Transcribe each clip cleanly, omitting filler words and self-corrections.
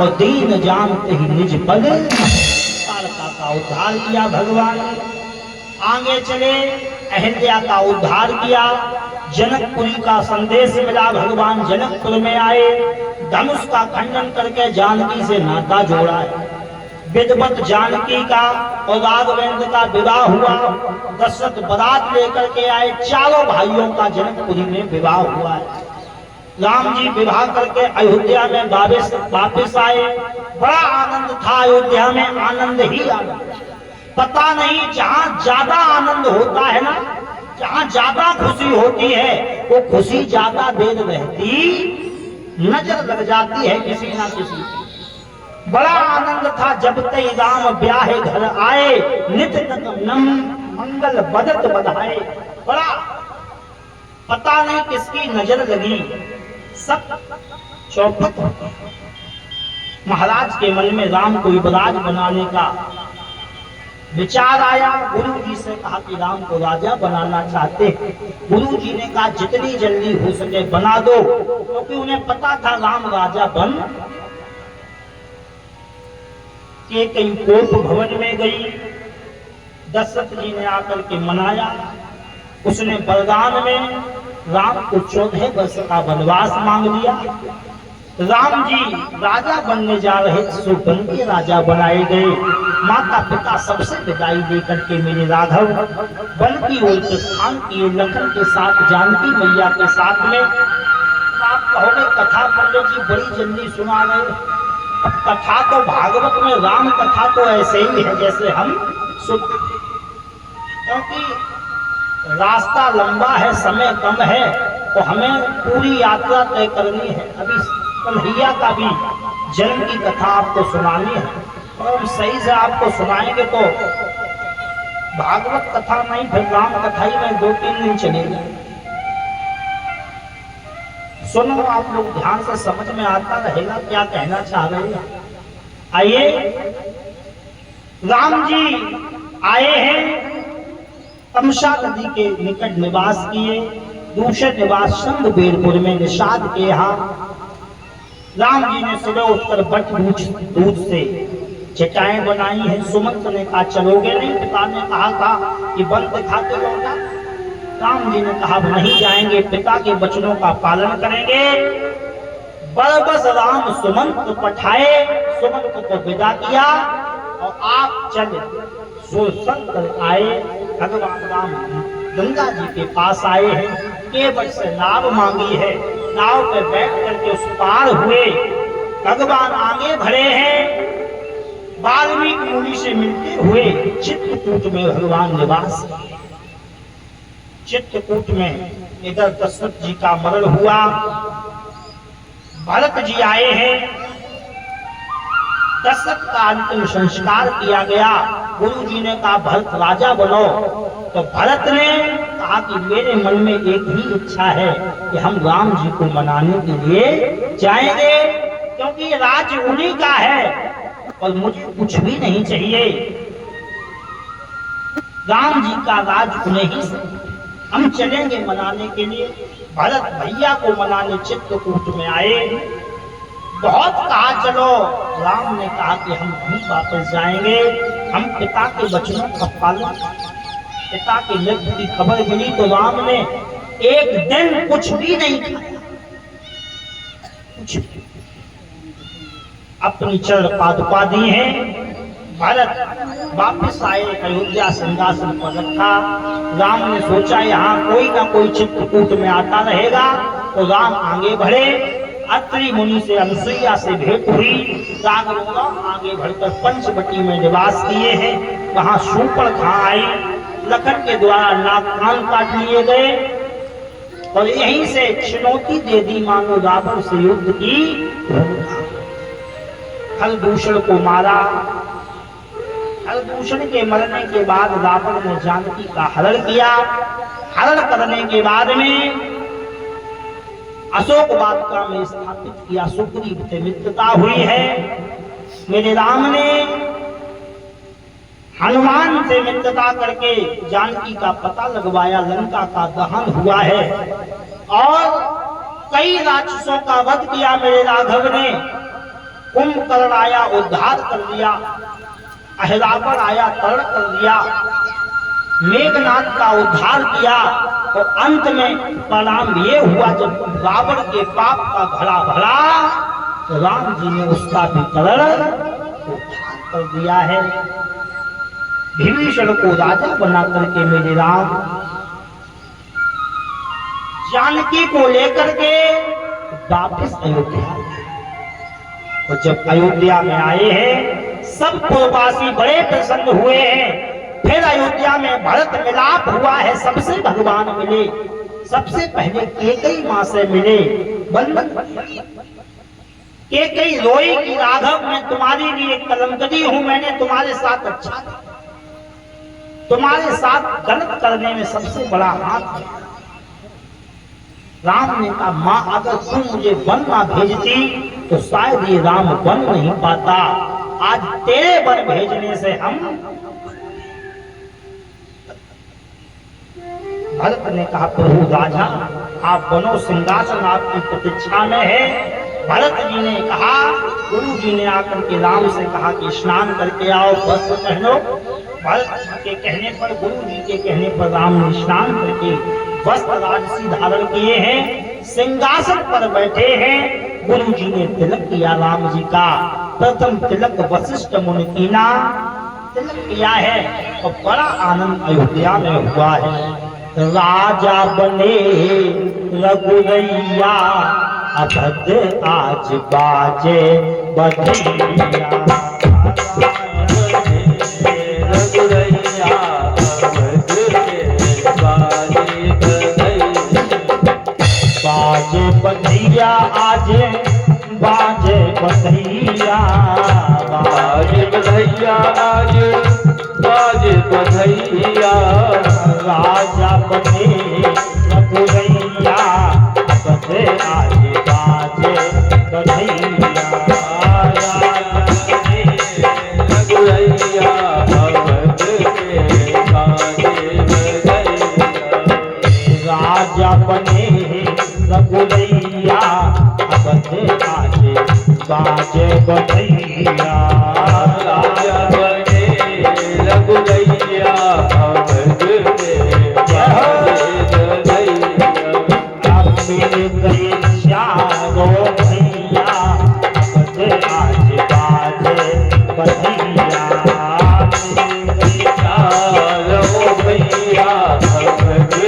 और दीन जानते ही निज पद तारका का उद्धार किया भगवान। आगे चले, अहिल्या का उद्धार किया, जनकपुरी का संदेश मिला, भगवान जनकपुर में आए, धनुष का खंडन करके जानकी से नाता जोड़ा है। विधवत जानकी का और राघवेंद्र का विवाह हुआ। दशरथ बारात लेकर के आए, चारों भाइयों का जनकपुरी में विवाह हुआ है। राम जी विवाह करके अयोध्या में वापिस आए। बड़ा आनंद था अयोध्या में, आनंद ही आनंद। पता नहीं जहां ज्यादा आनंद होता है ना, जहां ज्यादा खुशी होती है, वो खुशी ज्यादा देर रहती नजर लग जाती है किसी ना किसी। बड़ा आनंद था जब तई राम ब्याहे घर आए, नित नम मंगल बदत बधाए। बड़ा पता नहीं किसकी नजर लगी, सब चौपट हो गए। महाराज के मन में राम को युवराज बनाने का विचार आया। गुरु जी से कहा कि राम को राजा बनाना चाहते हैं। गुरु जी ने कहा जितनी जल्दी हो सके बना दो, क्योंकि उन्हें पता था राम राजा बन के कहीं कोप भवन में गई। दशरथ जी ने आकर के मनाया। उसने बरदान में राम को 14 वर्ष का वनवास मांग लिया। राम जी राजा बनने जा रहे थे, सो बन के राजा बनाए गए। माता पिता सबसे विदाई देकर के मेरे राघव वन की ओर प्रस्थान किए, लखन के साथ, जानकी मैया के साथ में। आप कहोगे कथा पंडित जी बड़ी जल्दी सुना रहे। अब कथा तो भागवत में, राम कथा तो ऐसे ही है जैसे हम सुनते, क्योंकि रास्ता लंबा है, समय कम है, तो हमें पूरी यात्रा तय करनी है। अभी कन्हैया का भी जन्म की कथा आपको सुनानी है, और हम सही से आपको सुनाएंगे तो भागवत कथा नहीं, फिर राम कथा ही में 2-3 दिन चलेगी। सुनो आप लोग ध्यान से, समझ में आता रहेगा क्या कहना चाह रहे हैं। आइए, राम जी आए हैं, तमसा नदी के निकट निवास किए। दूसरे निवास शंखबेरपुर में निषाद के यहाँ राम जी ने सुबह उठकर बट दूध से चटाएं बनाई हैं। सुमंत ने कहा चलोगे नहीं? पिता ने कहा था कि वन दिखाते लौटा। राम जी ने कहा नहीं जाएंगे, पिता के वचनों का पालन करेंगे। बरबस राम सुमंत पठाए, सुमंत को विदा किया और आप चले सो संत आए। भगवान राम गंगा जी के पास आए हैं, केवट से नाव मांगी है, नाव पे बैठ करके उस पार हुए। भगवान आगे बढ़े हैं, वाल्मीकि मुनि से मिलते हुए चित्रकूट में भगवान निवास। चित्रकूट में इधर दशरथ जी का मरण हुआ, भरत जी आए हैं, दशरथ का अंतिम संस्कार किया गया। गुरु जी ने कहा भरत राजा बनो, तो भरत ने कहा कि मेरे मन में एक ही इच्छा है कि हम राम जी को मनाने के लिए जाएंगे, क्योंकि राज उन्हीं का है और मुझे कुछ भी नहीं चाहिए। राम जी का राज उन्हें ही से हम चलेंगे मनाने के लिए। भरत भैया को मनाने चित्रकूट में आए। बहुत कहा चलो, राम ने कहा कि हम नहीं वापस जाएंगे, हम पिता के वचनों का पालन। पिता की मृत्यु की खबर मिली तो राम ने एक दिन कुछ भी नहीं खाया, कुछ भी। अपनी चरण पादुका दी है। भरत वापस आए, अयोध्या सिंहासन पर रखा। राम ने सोचा यहाँ कोई ना कोई चित्रकूट में आता रहेगा, तो राम आगे बढ़े। अत्रि मुनि से, अनुसुईया से भेंट हुई। राघव आगे बढ़कर पंचवटी में निवास किए हैं। वहां शूर्पणखा आई, लखन के द्वारा नाक कान काट लिए गए और यहीं से चुनौती दे दी मानो रावण से युद्ध की। खलभूषण को मारा। खलभूषण के मरने के बाद रावण ने जानकी का हरण किया। हरण करने के बाद में अशोक वाटिका में स्थापित किया। सुग्रीव से मित्रता हुई है। मेरे राम ने हनुमान से मित्रता करके जानकी का पता लगवाया। लंका का दहन हुआ है और कई राक्षसों का वध किया मेरे राघव ने। कुंभकर्ण आया उद्धार कर दिया, अहिरावण आया तरण कर दिया, मेघनाथ का उद्धार किया। और अंत में परिणाम ये हुआ जब रावण के पाप का घड़ा भरा तो राम जी ने उसका भी तरण उद्धार कर दिया है। विभीषण को राजा बना करके मेरे राम जानकी को लेकर के वापस अयोध्या, और जब अयोध्या में आए हैं सब पुरवासी बड़े प्रसन्न हुए हैं। फिर अयोध्या में भरत मिलाप हुआ है, सबसे भगवान मिले, सबसे पहले कैकेयी मां से मिले। बंधन कैकेयी रोई कि राघव मैं तुम्हारे लिए कलंकदी हूं, मैंने तुम्हारे साथ अच्छा किया, तुम्हारे साथ गलत करने में सबसे बड़ा हाथ है। राम ने कहा मां अगर तुम मुझे वन ना भेजती तो शायद ये राम वन नहीं पाता, आज तेरे वन भेजने से हम। भरत ने कहा प्रभु राजा आप बनो, सिंहासन आपकी प्रतीक्षा में है। भरत जी ने कहा, गुरु जी ने आकर के राम से कहा कि स्नान करके आओ, वस्त्र पहनो। भरत जी के कहने पर, गुरु जी के कहने पर राम ने स्नान करके वस्त्र राजसी धारण किए हैं, सिंहासन पर बैठे हैं। गुरु जी ने तिलक किया राम जी का, प्रथम तिलक वशिष्ठ मुनि कीना तिलक किया है, और बड़ा आनंद अयोध्या में हुआ है। राजा बने रघुरैया, अभद्र आज बाजे बधैया। रघुरैया बाजे बधैया, आज बाजे बधैया, बाजे बधैया, आज बाजे बधैया। राजा बने रघुरैया, बधे आज बाजे बधैया। रघुरैया राजा बने रघुरैया, बधे आज बाजे बधैया। राजा बने रघुरैया, बधैया आज बाजे बधैया। राजा बने रघुरैया, बधे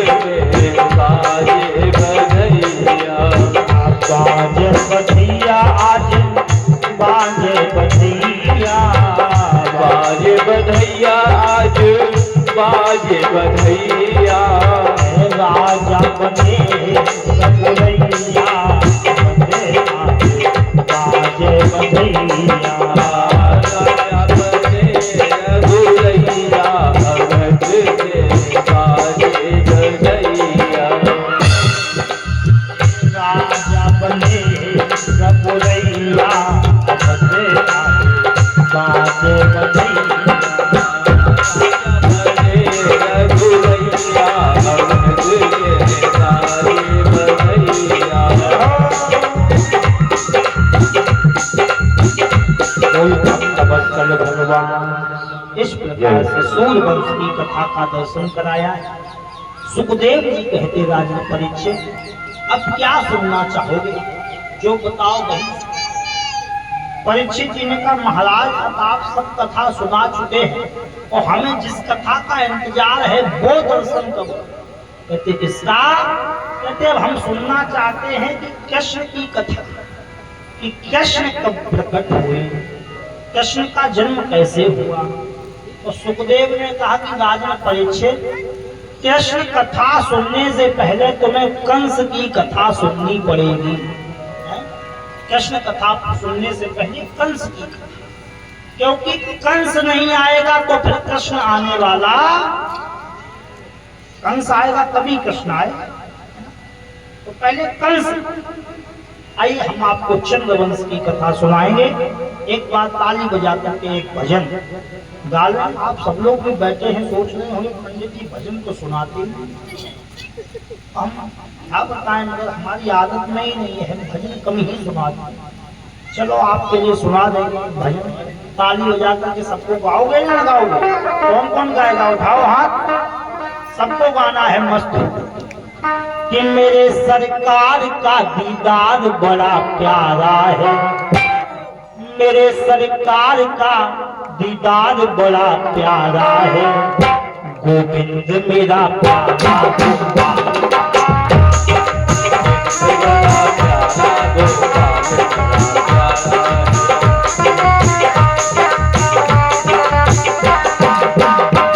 आज बाजे बधैया। राजा बने रघुरैया, बधे बाजे बधैया। राजा बने रघुरैया, बधे आज बाजे बधैया। भगवान इस प्रकार से सूर्यवंश की कथा का दर्शन कराया। सुखदेव जी कहते राजा परीक्षित अब क्या सुनना चाहोगे, जो बताओ भाई। परीक्षित जी ने कहा महाराज अब आप सब कथा सुना चुके हैं और हमें जिस कथा का इंतजार है वो दर्शन करो। कहते किसका? कहते अब हम सुनना चाहते हैं कि कृष्ण की कथा, कि कृष्ण कब प्रकट हुए, कृष्ण का जन्म कैसे हुआ। तो सुखदेव ने कहा कि राजा परीक्षित कृष्ण कथा सुनने से पहले तुम्हें कंस की कथा सुननी पड़ेगी। कृष्ण कथा सुनने से पहले कंस की कथा, क्योंकि कंस नहीं आएगा तो फिर कृष्ण आने वाला, कंस आएगा तभी कृष्ण आएगा। तो पहले कंस। आइए हम आपको चंद्रवंश की कथा सुनाएंगे। एक बार ताली बजा करके एक भजन गा लें। आप सब लोग भी बैठे हैं, सोच रहे होंगे पंडित जी भजन तो सुनाते हैं, हम क्या बताएं, मगर हमारी आदत में ही नहीं है, भजन कम ही सुनाते हैं। चलो आपके लिए सुना देंगे भजन, ताली हो जाकर के सबको गाओगे या ना गाओगे? कौन कौन गाएगा? उठाओ हाथ, सबको गाना है मस्त। कि मेरे सरकार का दीदार बड़ा प्यारा है, मेरे सरकार का दीदार बड़ा प्यारा है, गोविंद मेरा प्यारा गोपाल।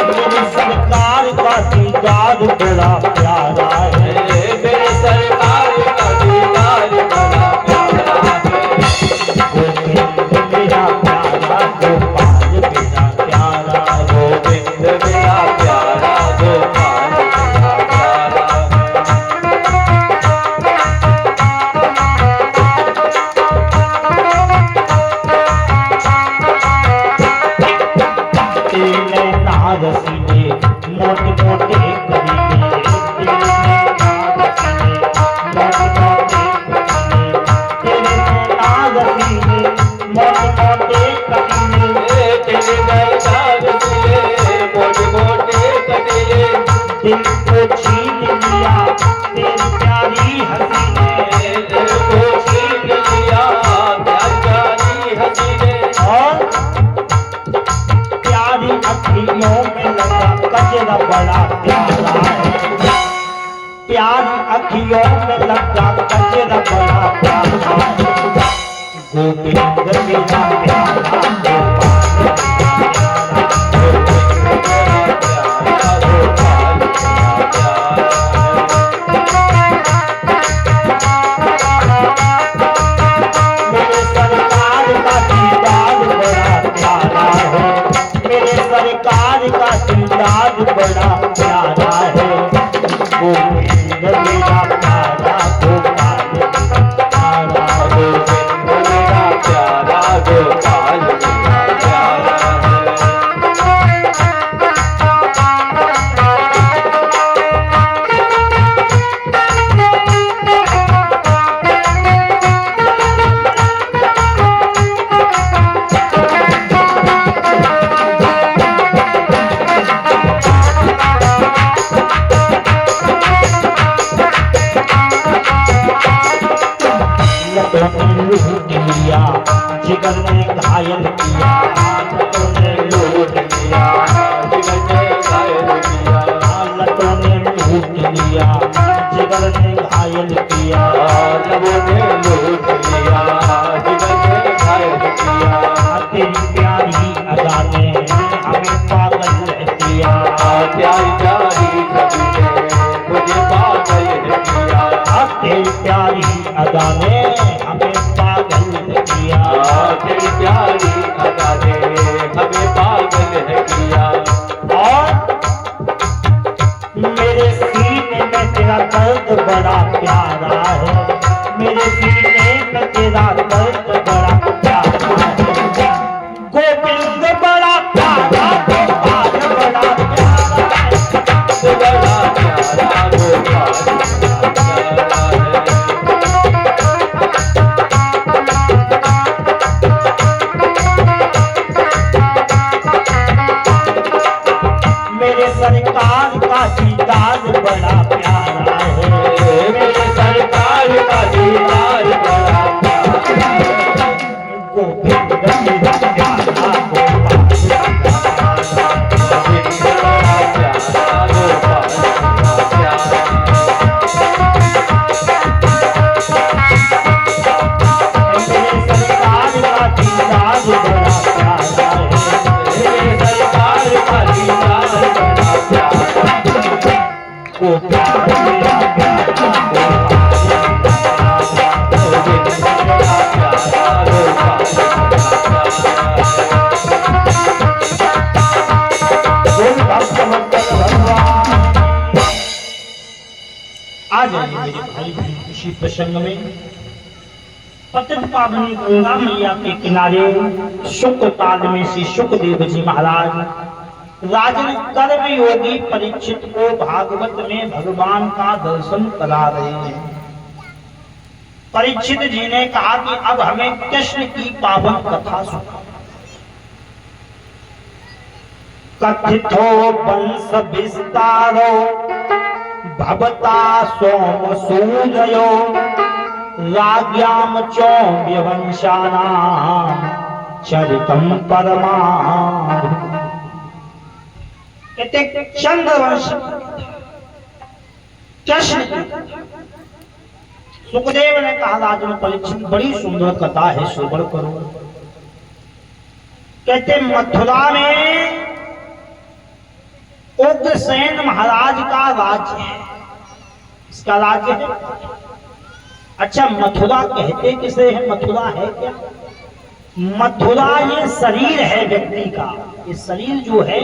मेरे सरकार का दीदार बड़ा प्यारा है, मेरे सरकार का दीदार बड़ा प्यारा है, गोविंद मेरा प्यारा गोपाल मेरा प्यारा, गोविंद मेरा प्यारा गोपाल मेरा प्यारा। तेरे नारसीने मोटे मोटे करीने, तेरे नारसीने मोटे मोटे करीने, तेरे दरबार से मोटे मोटे कटीले, दिल को छीन लिया तेरी प्यारी हंसी ने, दिल को छीन लिया प्यारी हंसी ने, और प्यारी अखियों में लगा कजरा बड़ा प्यारा है, प्यारी अखियों में लगा कजरा बड़ा प्यारा है, गोविंद मेरा प्यारा गोपाल मेरा प्यारा गोपाल मेरा प्यारा। मेरे सरकार का दीदार बड़ा प्यारा है, मेरे सरकार का दीदार बड़ा प्यारा है, गोविंद मेरा प्यारा गोपाल प्यारा, गोविंद मेरा प्यारा गोपाल मेरा प्यारा है। लूट लिया जिगर ने घायल किया, लटों ने लूट लिया, जिगर ने घायल किया, लटों ने लूट लिया जिगर ने घायल किया, लबों ने लूट लिया, जिगर ने घायल किया, तेरी प्यारी अदा ने हमें पागल किया, प्यारी प्यारी छवि ने मुझे पागल किया, तेरी प्यारी अदा ने हमें पागल किया, तेरी प्यारी अदा ने हमें पागल किया। और मेरे सीने में तेरा दर्द बड़ा प्यारा है, मेरे सीने में तेरा दर्द बड़ा प्यारा है, गोविंद बड़ा प्यारा गोपाल बड़ा प्यारा है, बड़ा प्यारा गोपाल मेरा प्यारा है। मेरे सरकार का दीदार बड़ा प्यारा है, मेरे सरकार का दीदार बड़ा प्यारा है, गोविंद मेरा प्यारा गोपाल गोविंद बड़ा प्यारा गोपाल मेरा प्यारा मेरे सरकार का दीदार बड़ा प्यारा है, मेरे सरकार का दीदार बड़ा प्यारा है, गोविंद मेरा प्यारा गोविंद बड़ा प्यारा गोपाल मेरा प्यारा है। आ जाइए मेरे भाई इसी प्रसंग में पतित पावनी गंगा मैया के किनारे शुक्र काल में श्री सुखदेव जी महाराज राजन कर्म योगी परीक्षित को भागवत में भगवान का दर्शन करा रहे हैं। परीक्षित जी ने कहा कि अब हमें कृष्ण की पावन कथा सुना। कथितो वंश विस्तारो भवता सोम सूर्यो राज्ञाम चौव्यवंशानां चरितम परमार्थ। कहते चंद्रवंश कृष्ण की। सुखदेव ने कहा राजन परीक्षित बड़ी सुंदर कथा है, श्रवण करो। कहते मथुरा में उग्रसेन महाराज का राज्य है। इसका राज्य है। अच्छा, मथुरा कहते किसे है? मथुरा है क्या? मथुरा ये शरीर है व्यक्ति का, ये शरीर जो है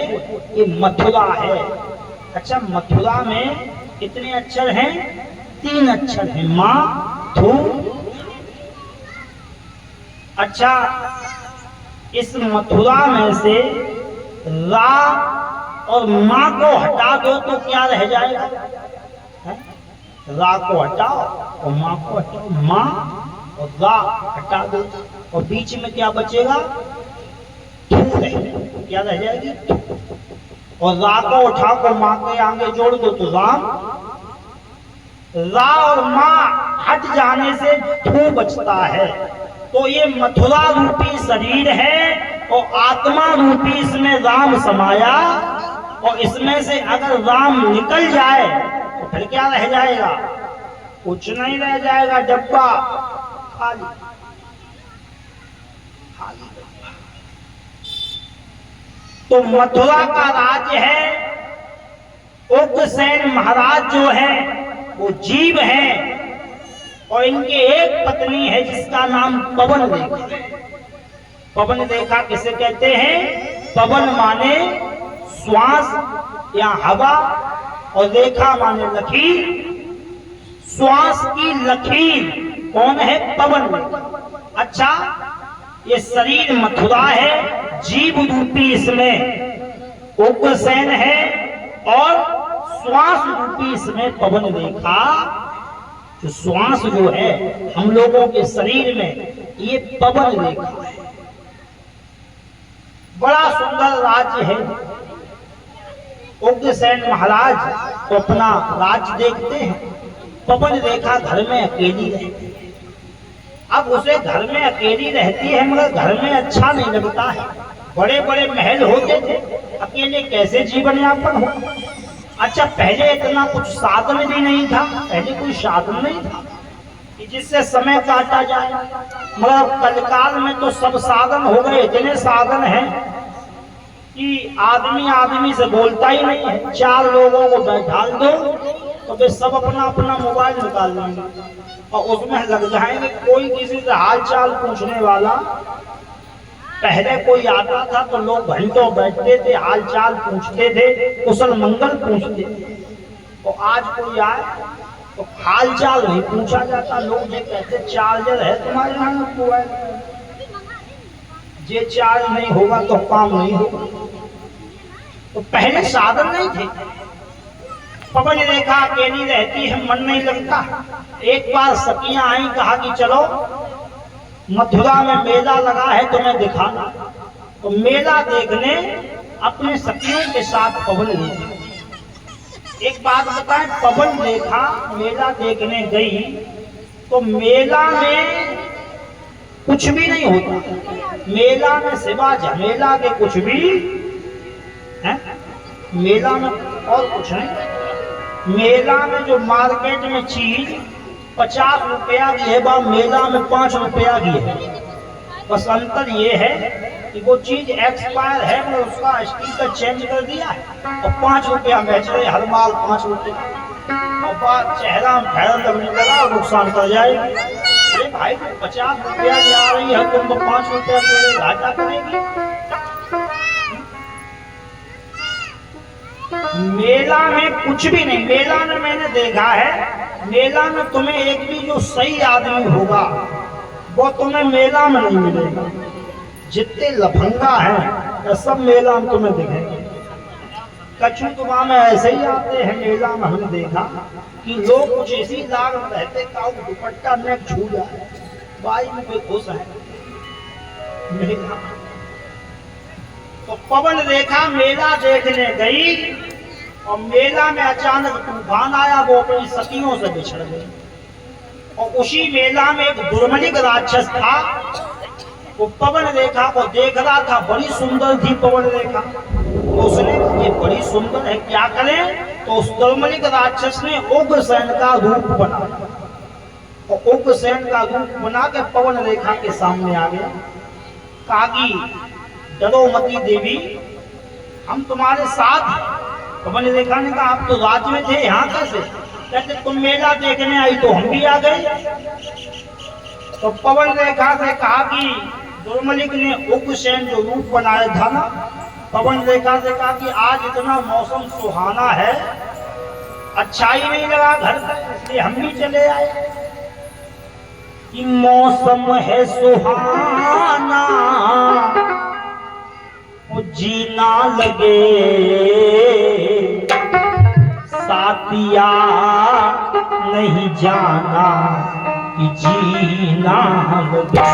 ये मथुरा है। अच्छा, मथुरा में कितने अक्षर हैं? 3 अक्षर हैं, माँ थू। अच्छा, इस मथुरा में से रा और माँ को हटा दो तो क्या रह जाएगा? रा को हटाओ और माँ को हटाओ, माँ और रा हटा दो और बीच में क्या बचेगा? थू रहेगा। क्या रह जाएगी? और रा को उठा को माँ के आगे जोड़ दो तो राम। रा और माँ हट जाने से थू बचता है। तो ये मथुरा रूपी शरीर है और आत्मा रूपी इसमें राम समाया, और इसमें से अगर राम निकल जाए तो फिर क्या रह जाएगा? कुछ नहीं रह जाएगा, डब्बा खाली खाली। तो मथुरा का राज्य है। उग्रसेन महाराज जो है वो जीव है और इनके एक पत्नी है जिसका नाम पवन रेखा है। पवन रेखा किसे कहते हैं? पवन माने श्वास या हवा और रेखा माने लकीर। श्वास की लकीर कौन है? पवन रेखा। अच्छा, ये शरीर मथुरा है, जीव रूपी इसमें उग्रसेन है और श्वास रूपी इसमें पवन रेखा। जो श्वास जो है हम लोगों के शरीर में, ये पवन रेखा है। बड़ा सुंदर राज्य है। उग्रसेन महाराज को अपना राज्य देखते हैं। पवन रेखा घर में अकेली रहती है। अब उसे घर में अकेली रहती है मगर घर में अच्छा नहीं लगता है। बड़े बड़े महल होते थे, अकेले कैसे जीवन यापन हो? अच्छा, पहले इतना कुछ साधन भी नहीं था। पहले कोई साधन नहीं था कि जिससे समय काटा जाए। मगर कलकाल में तो सब साधन हो गए। इतने साधन हैं कि आदमी आदमी से बोलता ही नहीं है। 4 लोगों को बैठा दो तो वे सब अपना अपना मोबाइल निकाल लेंगे और उसमें लग जाएंगे। कोई किसी से हाल चाल पूछने वाला, पहले कोई आता था तो लोग घंटों बैठते थे, हाल चाल पूछते थे, कुशल मंगल पूछते थे। तो आज कोई आए तो हाल चाल नहीं पूछा जाता। लोग ये कहते चार्जर है तुम्हारे यहाँ मोबाइल, ये चार्ज नहीं होगा तो काम नहीं होगा। तो पहले साधन नहीं थे। पवन रेखा अकेली रहती है, मन नहीं लगता। एक बार सखियां आई, कहा कि चलो मथुरा में मेला लगा है तुम्हें दिखाना। तो मेला देखने अपने सखियों के साथ पवन रेखा। एक बात बताएं, पवन रेखा मेला देखने गई तो मेला में कुछ भी नहीं होता। मेला में सिवा झमेला के कुछ भी है? मेला में और कुछ नहीं। मेला में जो मार्केट में चीज 50 रुपया की है, वह मेला में 5 रुपया की है। बस अंतर ये है कि वो चीज एक्सपायर है, मैं उसका स्टिकर चेंज कर दिया है और 5 रुपया बेच रहे। हर माल 5 रुपया और बात चेहरा में फैल लगने लगा और नुकसान कर जाएगी। अरे भाई, 50 रुपया की आ रही है, तुम 5 रुपया के घाटा करेगी। मेला में कुछ भी नहीं। मेला में मैंने देखा है, मेला में तुम्हें एक भी जो सही आदमी होगा वो तुम्हें मेला में नहीं मिलेगा। जितने लफंगा हैं सब मेला में तुम्हें दिखेंगे। कछुतवा में ऐसे ही आते हैं मेला में, हमने देखा कि लोग कुछ इसी लाग में रहते का दुपट्टा नेक छू जाए, भाई में कोई खुश है मेला। तो पवन रेखा मेला देखने गई और मेला में अचानक तूफान आया, वो अपनी सखियों से बिछड़ गई। और उसी मेला में एक दुर्मलिक राक्षस था, वो पवन रेखा को देख रहा था, बड़ी सुंदर थी पवन रेखा। तो उसने ये बड़ी सुंदर है, क्या करें? तो उस दुर्मलिक राक्षस ने उग्रसेन का रूप बनाया और उग्रसेन का रूप बना के पवन रेखा के सामने आ गया। कहा कि डरो मती देवी, हम तुम्हारे साथ हैं। पवन रेखा ने कहा आप तो राज्य में थे, यहाँ कैसे? कहते तुम मेला देखने आई तो हम भी आ गए। तो पवन रेखा से कहा कि दुर्मलिक ने उग्रसेन जो रूप बनाया था ना, पवन रेखा से कहा कि आज इतना मौसम सुहाना है, अच्छा ही नहीं लगा घर का, इसलिए हम भी चले आए। कि मौसम है सुहाना वो जीना लगे, साथिया नहीं जाना कि जीना लगे,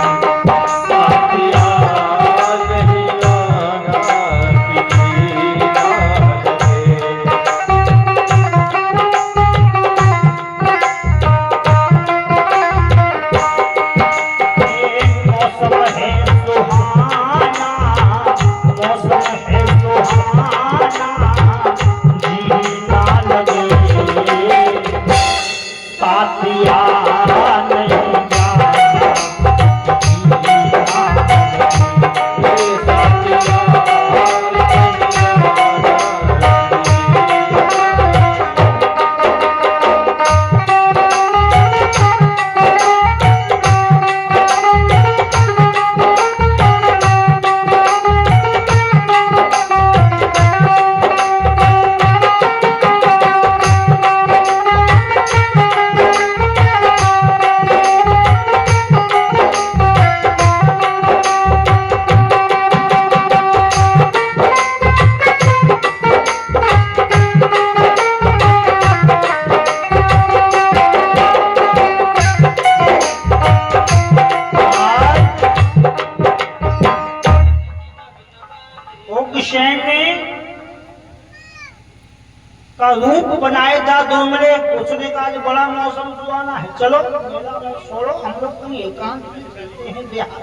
साथिया नहीं जाना कि जीना लगे। मौसम है सुहाना, मौसम है सुहाना, जीना लगे, साथिया नहीं जाना का रूप बनाया था दुर्मले। उसने कहा कि बड़ा मौसम सुहाना है, चलो मेला में छोड़ो, हम लोग कहीं एकांत में चलते हैं बिहार।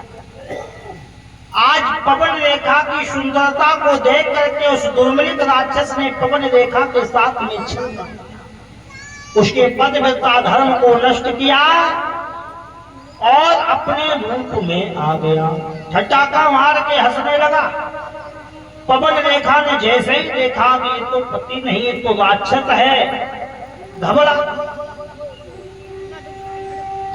आज पवन रेखा की सुंदरता को देख करके उस दुर्मलिक राक्षस ने पवन रेखा के साथ में छेड़ा, उसके पतिव्रता धर्म को नष्ट किया और अपने रूप में आ गया, ठटाका मार के हंसने लगा। पवन रेखा ने जैसे ही देखा कि ये तो पति नहीं, ये तो राक्षस है, घबरा।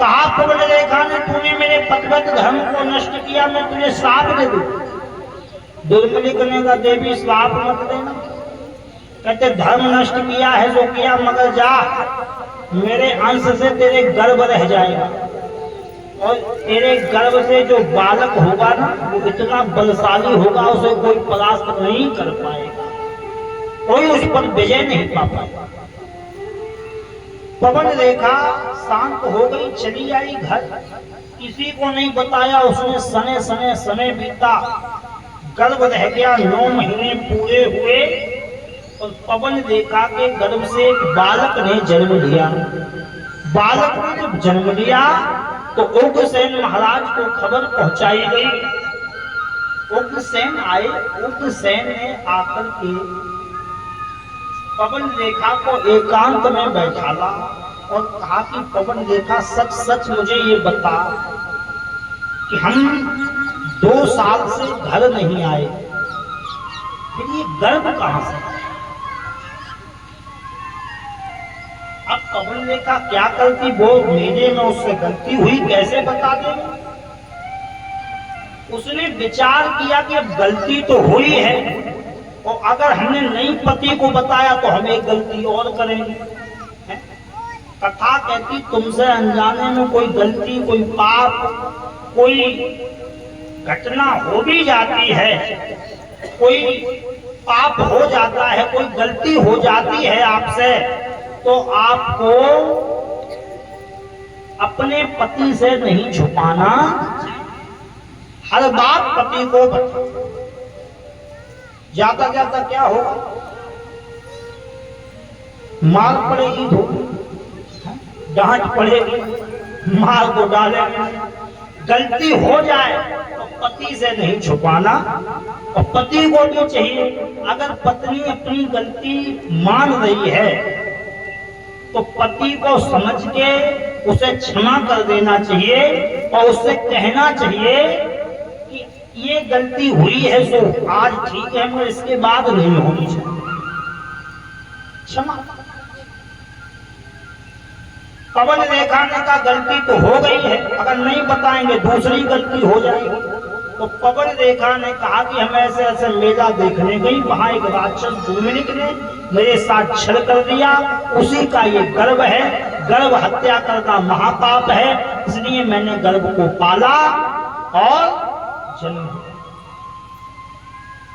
कहा पवन रेखा ने तूने मेरे पतिव्रत धर्म को नष्ट किया, मैं तुझे श्राप दे दूं। दुर्मलिक ने कहा देवी श्राप मत देना। कहते धर्म नष्ट किया है जो किया, मगर जा मेरे अंश से तेरे गर्भ रह जाएगा और तेरे गर्भ से जो बालक होगा ना वो इतना बलशाली होगा, उसे कोई परास्त नहीं कर पाएगा, कोई उस पर विजय नहीं पा पाएगा। पवन रेखा शांत हो गई, चली आई घर, किसी को नहीं बताया। उसने सने सने समय बीता, गर्भ रह गया, 9 महीने पूरे हुए और पवन रेखा के गर्भ से एक बालक ने जन्म लिया। बालक ने जब जन्म लिया तो उग्रसेन महाराज को खबर पहुंचाई गई। उग्रसेन आए, उग्रसेन ने आकर के पवन रेखा को एकांत में बैठाला और कहा कि पवन रेखा सच सच मुझे ये बता कि हम 2 साल से घर नहीं आए, फिर ये गर्भ कहां से? अब पवन रेखा क्या करती, वो मेरे में उससे गलती हुई, कैसे बता देंगे? उसने विचार किया कि अब गलती तो हुई है और अगर हमने नहीं पति को बताया तो हम एक गलती और करेंगे। कथा कहती तुमसे अनजाने में कोई गलती, कोई पाप, कोई घटना हो भी जाती है, कोई पाप हो जाता है, कोई गलती हो जाती है आपसे, तो आपको अपने पति से नहीं छुपाना, हर बात पति को बता। जाता जाता क्या होगा, मार पड़ेगी, डांट पड़ेगी, मार को डालेंगे। गलती हो जाए तो पति से नहीं छुपाना, और पति को भी चाहिए, अगर पत्नी अपनी गलती मान रही है तो पति को समझ के उसे क्षमा कर देना चाहिए, और उससे कहना चाहिए कि ये गलती हुई है सो आज ठीक है, मगर इसके बाद नहीं होनी चाहिए, क्षमा। पवन रेखा ने कहा गलती तो हो गई है, अगर नहीं बताएंगे दूसरी गलती हो जाएगी। तो पवन रेखा ने कहा कि हम ऐसे ऐसे मेला देखने गई, वहां एक राक्षस दुर्मिनिक ने मेरे साथ छल कर दिया, उसी का ये गर्भ है, गर्भ हत्या करना महापाप है, इसलिए मैंने गर्भ को पाला और जन्म।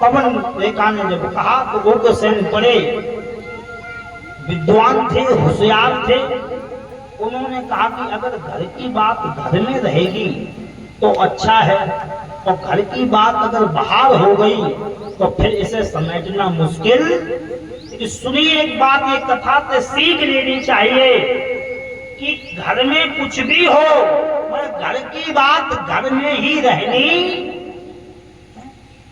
पवन रेखा ने जब कहा तो उग्रसेन बड़े विद्वान थे, होशियार थे, उन्होंने कहा कि अगर घर की बात घर में रहेगी तो अच्छा है, और घर की बात अगर बाहर हो गई तो फिर इसे समेटना मुश्किल। सुनिए एक बात, ये कथा से सीख लेनी चाहिए कि घर में कुछ भी हो, मगर घर की बात घर में ही रहनी,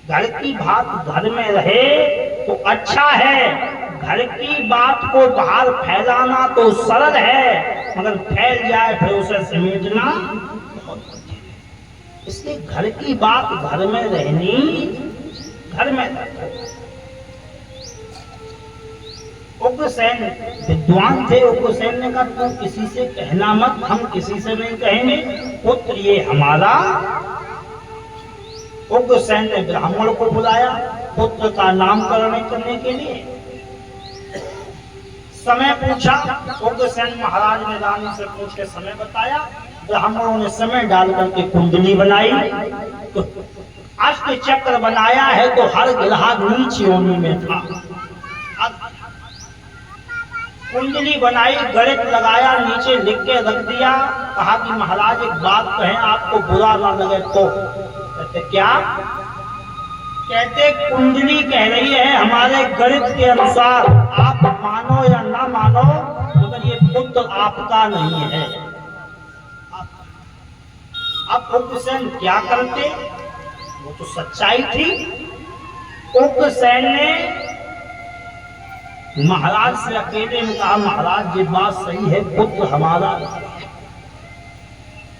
घर की बात घर में रहे तो अच्छा है। घर की बात को बाहर फैलाना तो सरल है, मगर फैल जाए फिर उसे समेटना बहुत कठिन है। इसलिए घर की बात घर में रहनी, घर में। उग्रसेन विद्वान थे, उग्रसेन ने कहा तू किसी से कहना मत, हम किसी से नहीं कहेंगे, पुत्र ये हमारा। उग्रसेन ने ब्राह्मण को बुलाया पुत्र का नामकरण करने के लिए, समय पूछा, उग्रसेन महाराज ने रानी से पूछ के समय बताया, ब्राह्मणों ने समय डाल करके कुंडली बनाई, तो अष्ट चक्र बनाया है, तो हर गिलहा नीच योनि में था। कुंडली बनाई, गणित लगाया, नीचे लिख के रख दिया, कहा कि महाराज एक बात कहें, आपको बुरा ना लगे तो। कहते क्या? कहते कुंडली कह रही है हमारे गणित के अनुसार, आप मानो या ना मानो, मगर ये पुत्र आपका नहीं है। अब उग्रसेन क्या करते? वो तो सच्चाई थी। उग्रसेन ने महाराज से अकेले में कहा महाराज ये बात सही है, पुत्र हमारा,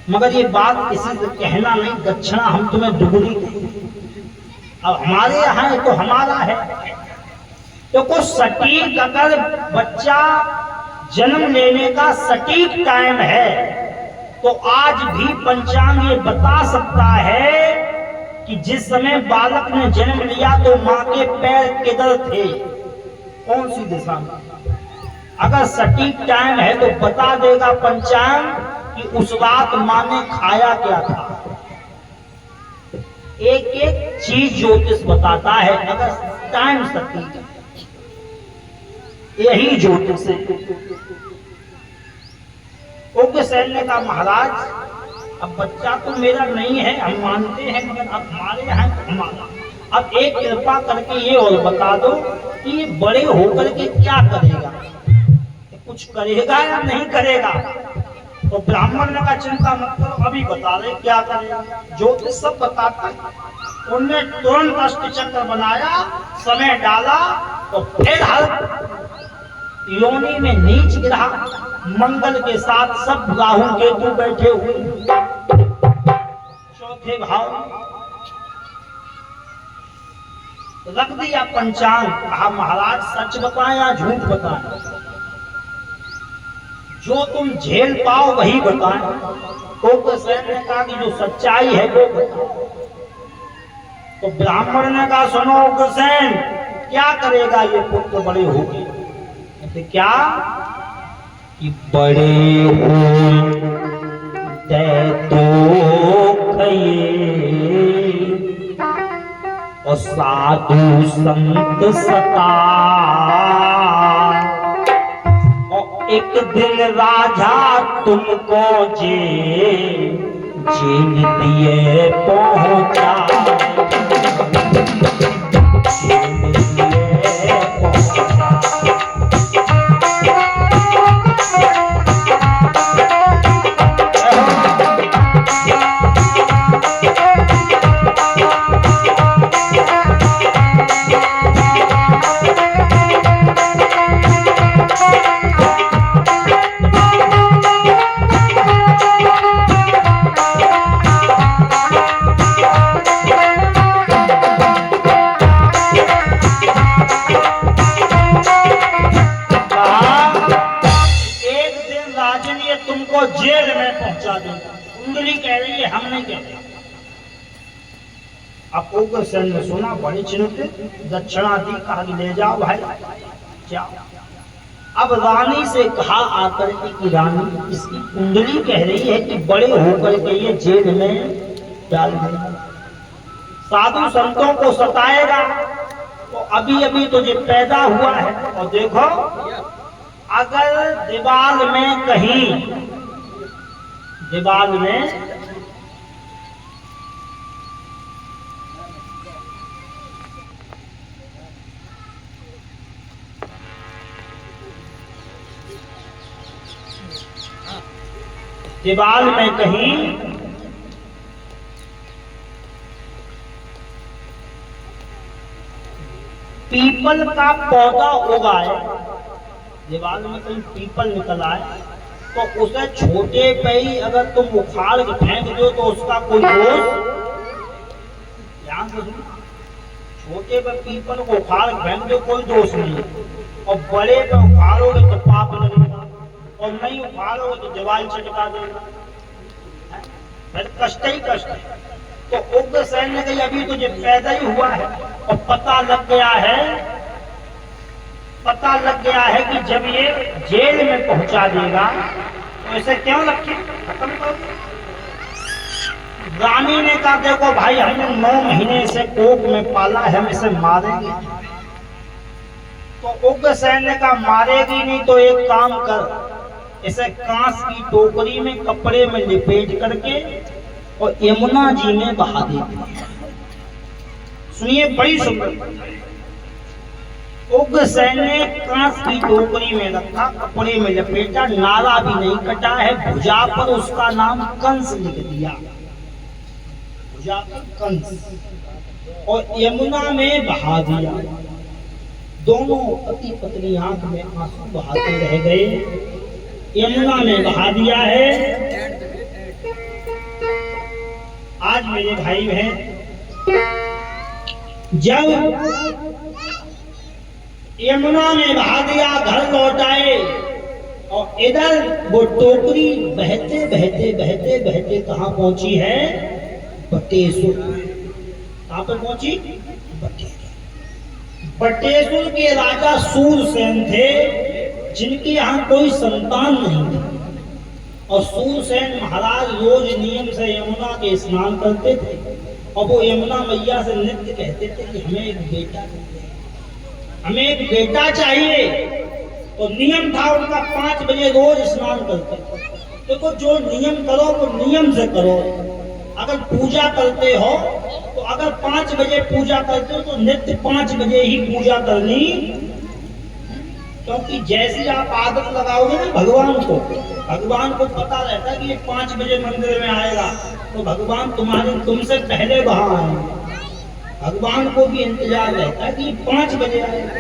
मगर ये बात किसी से कहना नहीं, दक्षिणा हम तुम्हें दुगुनी देंगे। अब हमारे यहाँ है तो हमारा है। तो कुछ सटीक, अगर बच्चा जन्म लेने का सटीक टाइम है तो आज भी पंचांग ये बता सकता है कि जिस समय बालक ने जन्म लिया तो माँ के पैर किधर थे, कौन सी दिशा में। अगर सटीक टाइम है तो बता देगा पंचांग कि उस रात माँ ने खाया क्या था। एक एक चीज ज्योतिष बताता है, अगर टाइम सटीक है, यही ज्योतिष है। उग्रसेन ने कहा महाराज अब बच्चा तो मेरा नहीं है, हम मानते हैं, मगर अब हमारे यहाँ हमारा। अब एक कृपा करके ये और बता दो कि ये बड़े होकर के क्या करेगा, कुछ करेगा या नहीं करेगा। तो ब्राह्मण ने कहा चिंता मत करो, अभी बता रहे क्या करेगा। ज्योतिष सब बताता है। उनने तुरंत अष्ट चक्र बनाया, समय डाला, तो फिर हर योनि में नीच गिरा, मंगल के साथ सब राहु केतु बैठे हुए। चौथे भाव रख दिया पंचांग, कहा महाराज सच बताएं या झूठ बताएं, जो तुम झेल पाओ वही बताएं। उग्रसेन ने कहा कि जो सच्चाई है वो बताओ। तो ब्राह्मण ने कहा सुनो उग्रसेन, क्या करेगा ये पुत्र बड़े होके? कहते क्या? कि बड़े होते तो खये और साधु संत सता। और एक दिन राजा तुमको जेल दिए पहुंचा। तुमको जेल में पहुंचा देगा। कुंडली कह रही है, हम नहीं कहते। अब उग्रसेन ने सुना, बड़ी चिंतित, दक्षिणा दी, कहा कि ले जाओ भाई, जाओ। अब रानी से कहा आकर के कि रानी, इसकी कुंडली कह रही है कि बड़े होकर के ये जेल में डाल देगा, साधु संतों को सताएगा। तो अभी अभी तो ये पैदा हुआ है, और देखो अगर दीवार में कहीं, दीवार में कहीं पीपल का पौधा उगाए, दीवार में कहीं पीपल निकल आए, तो उसे छोटे पे ही अगर तुम उखाड़ के फेंक दो तो उसका कोई दोष, ध्यान से सुनो, छोटे पे पीपल को उखाड़ के फेंक दो कोई दोष नहीं, और बड़े पे उखाड़ोगे तो पाप लगेगा, और नहीं उखाड़ोगे तो जवाल चटका देगा, फिर कष्ट ही कष्ट है। तो उग्रसेन ने कही अभी तुझे पैदा ही हुआ है, और पता लग गया है कि जब ये जेल में पहुंचा देगा तो इसे क्यों रखे, खत्म कर। रानी ने कहा देखो भाई, हमने 9 महीने से कोख में पाला है, हम इसे मारेंगे। तो उग्रसेन ने कहा मारेगी नहीं तो एक काम कर, इसे कांच की टोकरी में कपड़े में लिपेट करके और यमुना जी में बहा देती है। सुनिए, बड़ी सुंदर। उग्रसेन ने कांच की टोकरी में रखा, कपड़े में लपेटा, नारा भी नहीं कटा है, भुजा पर उसका नाम कंस लिख दिया, भुजा पर कंस, और यमुना में बहा दिया। दोनों पति पत्नी आंख में आंसू बहाते रह गए। यमुना में बहा दिया है। आज मेरे भाई बहन, जब यमुना में बहा दिया, घर लौट आए, और इधर वो टोकरी बहते बहते बहते बहते कहाँ पहुंची है, बटेश्वर। कहाँ पर पहुंची, बटेश्वर के राजा सूरसेन थे, जिनके यहाँ कोई संतान नहीं थी, और सूरसेन महाराज रोज नियम से यमुना के स्नान करते थे, और वो यमुना मैया से नित्य कहते थे कि हमें एक बेटा चाहिए, हमें एक बेटा चाहिए। तो नियम था उनका, 5 बजे रोज स्नान करते। देखो जो नियम करो वो नियम से करो। अगर पूजा करते हो तो अगर 5 बजे पूजा करते हो तो नित्य 5 बजे ही पूजा करनी, क्योंकि जैसी आप आदत लगाओगे ना भगवान को पता रहता है कि ये 5 बजे मंदिर में आएगा, तो भगवान तुमसे पहले वहां आएंगे। भगवान को भी इंतजार रहता है कि 5 बजे आएगा,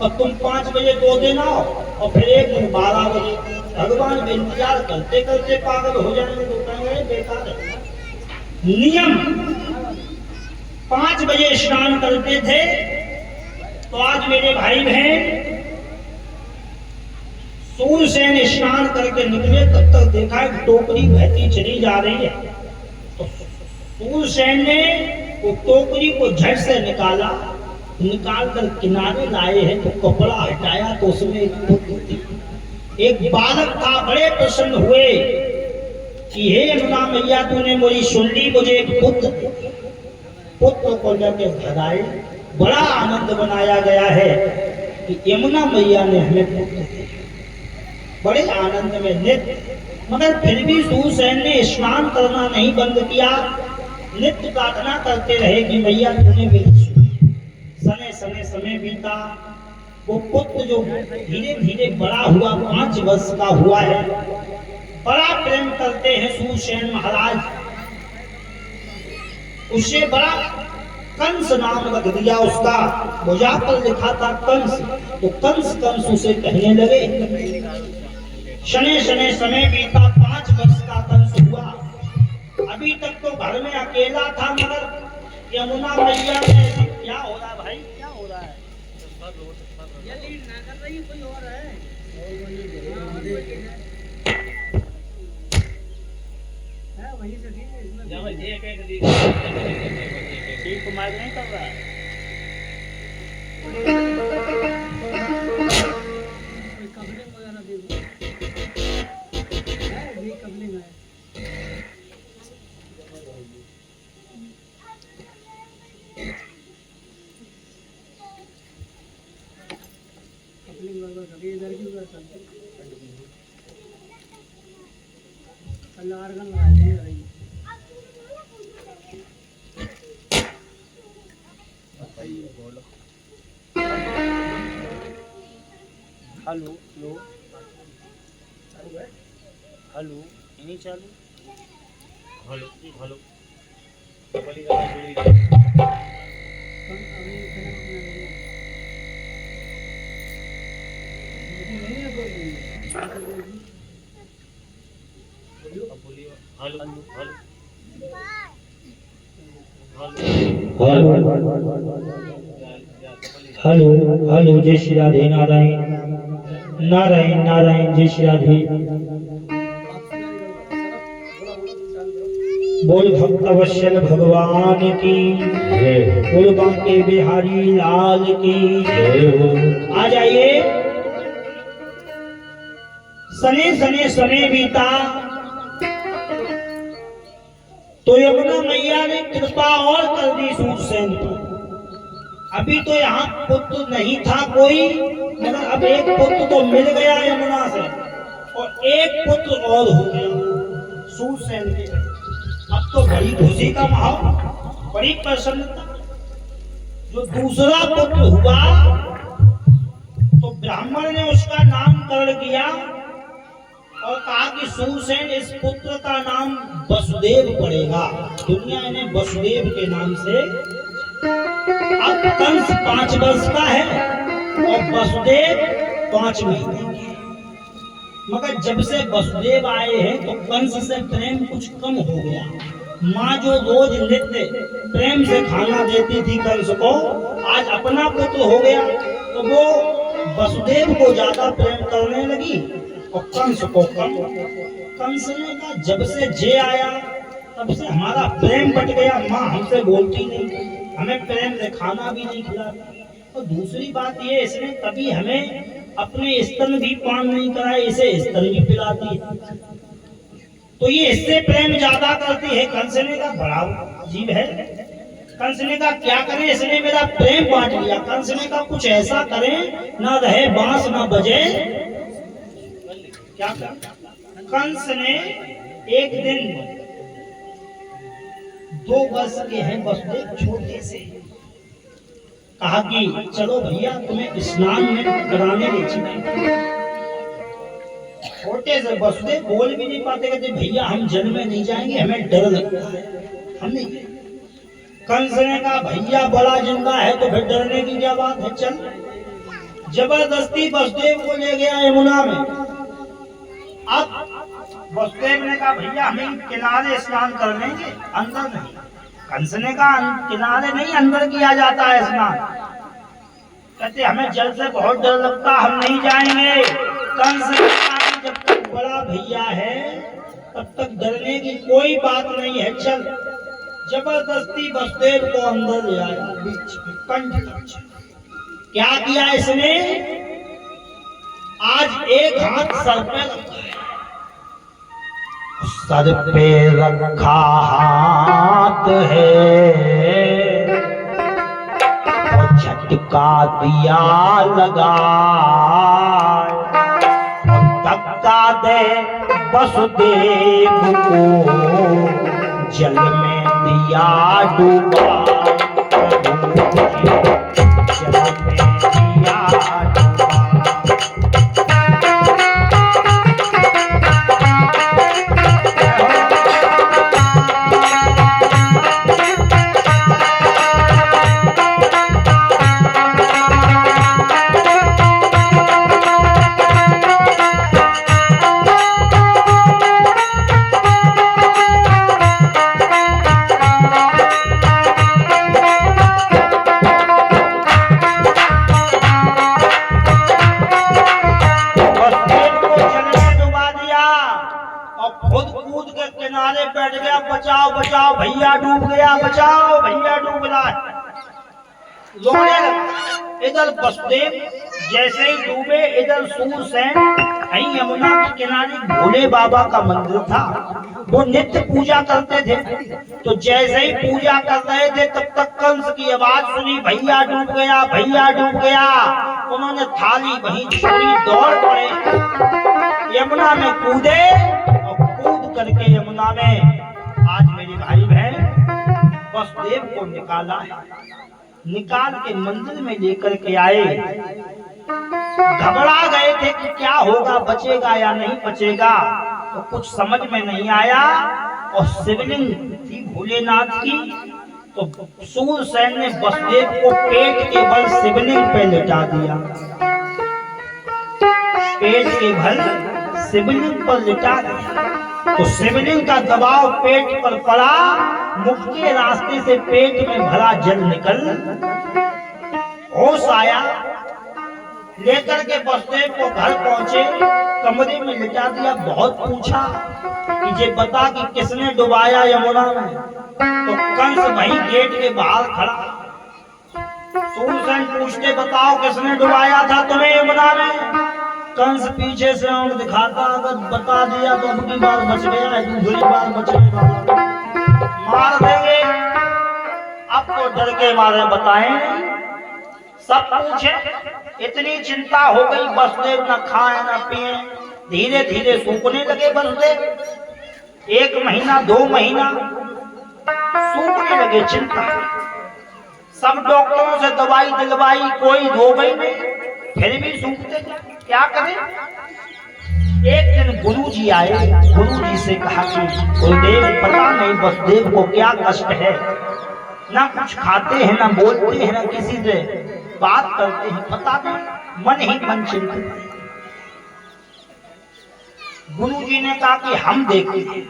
और तुम 5 बजे 2 दिन आओ, और फिर एक दिन 12 बजे। भगवान भी इंतजार करते करते पागल हो जाएंगे, तो कहेंगे बेकार है। नियम 5 बजे स्नान करते थे। तो आज मेरे भाई बहन, सूरसेन स्नान करके निकले, तब तक देखा एक टोकरी बहती चली जा रही है। तो सूरसेन ने वो टोकरी को झट से निकाल कर किनारे लाए हैं, तो कपड़ा हटाया तो उसमें एक पुत्र थी, एक बालक था। बड़े प्रसन्न हुए कि हे यमुना मैया, तूने मेरी सुन ली, मुझे एक पुत्र। पुत्र को लेकर घर आए। बड़ा आनंद बनाया गया है कि यमुना मैया ने हमें पुत्र दिए। बड़े आनंद में नित्य, मगर फिर भी सूरसेन ने स्नान करना नहीं बंद किया। नित्य प्रार्थना करते रहे कि मैया तूने मेरी सुनी। सने सने समय बीता। वो पुत्र जो धीरे धीरे बड़ा हुआ, 5 वर्ष का हुआ है, बड़ा प्रेम करते हैं सूरसेन महाराज। उसे बड़ा कंस नाम रख दिया उसका। भुजा पर लिखा था कंस, तो कंस कंस उसे कहने लगे। शने शने समय बीता, 5 वर्ष का कंस हुआ। अभी तक तो घर में अकेला था, मगर यमुना मैया ने क्या हो रहा है भाई, क्या हो रहा है? ये लीड ना कर रही, कोई और है। वहीं से ठीक है, इसमें ठीक कुमार नहीं कर रहा है। कोई कपलिंग वगैरह दे दो, है भी कपलिंग है। कपलिंग वगैरह सभी इधर की उधर चलते। अल्लाह अर्गन लगा दे रही। हेलो लो हेलो नहीं चालू। हेलो हेलो अभी हेलो हेलो जय श्री राधे। नारायण नारायण नारायण जय श्री राधे। बोल भक्त वत्सल भगवान की, बोल बांके बिहारी लाल की। आ जाइए। सने सने समय बीता, तो यमुना मैया ने कृपा और कर दी सूरसेन पर। अभी तो यहाँ पुत्र नहीं था कोई, मगर अब एक पुत्र तो मिल गया यमुना से, और एक पुत्र और हो गया सूरसेन के। अब तो बड़ी खुशी का माहौल, बड़ी प्रसन्नता। जो दूसरा पुत्र हुआ तो ब्राह्मण ने उसका नामकरण किया और कहा कि सूरसेन, इस पुत्र का नाम वसुदेव पड़ेगा। दुनिया इन्हें वसुदेव के नाम से। अब कंस 5 वर्ष का है और वसुदेव 5 महीने के। मगर जब से वसुदेव आए हैं तो कंस से प्रेम कुछ कम हो गया। माँ जो रोज नित्य प्रेम से खाना देती थी कंस को, आज अपना पुत्र हो गया तो वो वसुदेव को ज्यादा प्रेम करने लगी और कंस को कम। कंस ने कहा जब से जे आया तब से हमारा प्रेम बट गया। माँ हमसे बोलती नहीं, हमें प्रेम से खाना भी नहीं खिलाती, और दूसरी बात ये, इसने कभी हमें अपने स्तन भी पान नहीं कराए, इसे स्तन भी पिलाती है, तो ये इससे प्रेम ज्यादा करती है। कंस ने कहा बड़ा अजीब है। कंस ने कहा क्या करें, इसने मेरा प्रेम बांट लिया। कंस ने कहा कुछ ऐसा करें, ना रहे बांस ना बजे। क्या कंस ने एक दिन 2 वर्ष के हैं वसुदेव छोटे से, कहा कि चलो भैया तुम्हें स्नान में कराने ले चले। छोटे से वसुदेव बोल भी नहीं पाते, कहते भैया हम जल में नहीं जाएंगे, हमें डर लगता है, हम नहीं। कंस ने कहा भैया बड़ा जिंदा है तो फिर डरने की क्या बात है, चल। जबरदस्ती वसुदेव को ले गया यमुना में। अब वसुदेव ने कहा भैया हमें किनारे स्नान कर लेंगे, अंदर नहीं। कंस ने कहा किनारे नहीं, अंदर किया जाता है स्नान। कहते हमें जल से बहुत डर लगता, हम नहीं जाएंगे। कंस ने कहा जब तक बड़ा भैया है तब तक डरने की कोई बात नहीं है, चल। जबरदस्ती वसुदेव को अंदर ले आया, बीच में कंठ तक। क्या किया इसने, आज एक हाथ सर पे रखा है, सर पे रखा हाथ है मटका दिया लगा, धक्का दे वसुदेव को जल में दिया डूबा, जल में दिया बैठ गया, बचाओ बचाओ भैया डूब गया, बचाओ भैया डूब रहा है। रोने लगा। इधर वसुदेव जैसे ही डूबे, इधर सूरसेन वहीं यमुना के किनारे भोले बाबा का मंदिर था, वो नित्य पूजा करते थे। तो जैसे ही पूजा कर रहे थे तब तक कंस की आवाज सुनी, भैया डूब गया, भैया डूब गया। उन्होंने थाली वहीं छोड़ी, दौड़ पड़े, यमुना में कूदे और कूद करके यमुना में आज मेरे भाई बहन वसुदेव को निकाला है। निकाल के मंदिर में लेकर के आए। घबरा गए थे कि क्या होगा, बचेगा या नहीं बचेगा, तो कुछ समझ में नहीं आया। और शिवलिंग थी भोलेनाथ की, तो सूरसेन ने वसुदेव को पेट के बल शिवलिंग पे लिटा दिया। पेट के बल शिवलिंग पर लिटा दिया तो शिवलिंग का दबाव पेट पर पड़ा, मुख के रास्ते से पेट में भरा जल निकल, होश आया। लेकर के वसुदेव को घर पहुंचे, कमरे में लिटा दिया। बहुत पूछा कि ये बता कि किसने डुबाया यमुना में, तो कंस वहीं गेट के बाहर खड़ा। सूरसेन पूछते, बताओ किसने डुबाया था तुम्हें यमुना में? कंस पीछे से आंख दिखाता, अगर बता दिया तो अब की बार बच गया है, दूसरी बार बचने वाला मार देंगे। अब तो डर के मारे बताएं, सब पूछे। इतनी चिंता हो गई, वसुदेव न खाए न पिए, धीरे धीरे सूखने लगे वसुदेव। 1 महीना 2 महीना सूखने लगे। चिंता, सब डॉक्टरों से दवाई दिलवाई, कोई हो गई नहीं, फिर भी सूखते। क्या करें? एक दिन गुरुजी आए, गुरुजी से कहा कि गुरुदेव पता नहीं वसुदेव को क्या कष्ट है, ना कुछ खाते हैं, ना बोलते हैं, ना किसी से बात करते हैं, पता नहीं, मन ही मन चिंतित। गुरुजी ने कहा कि हम देखते हैं।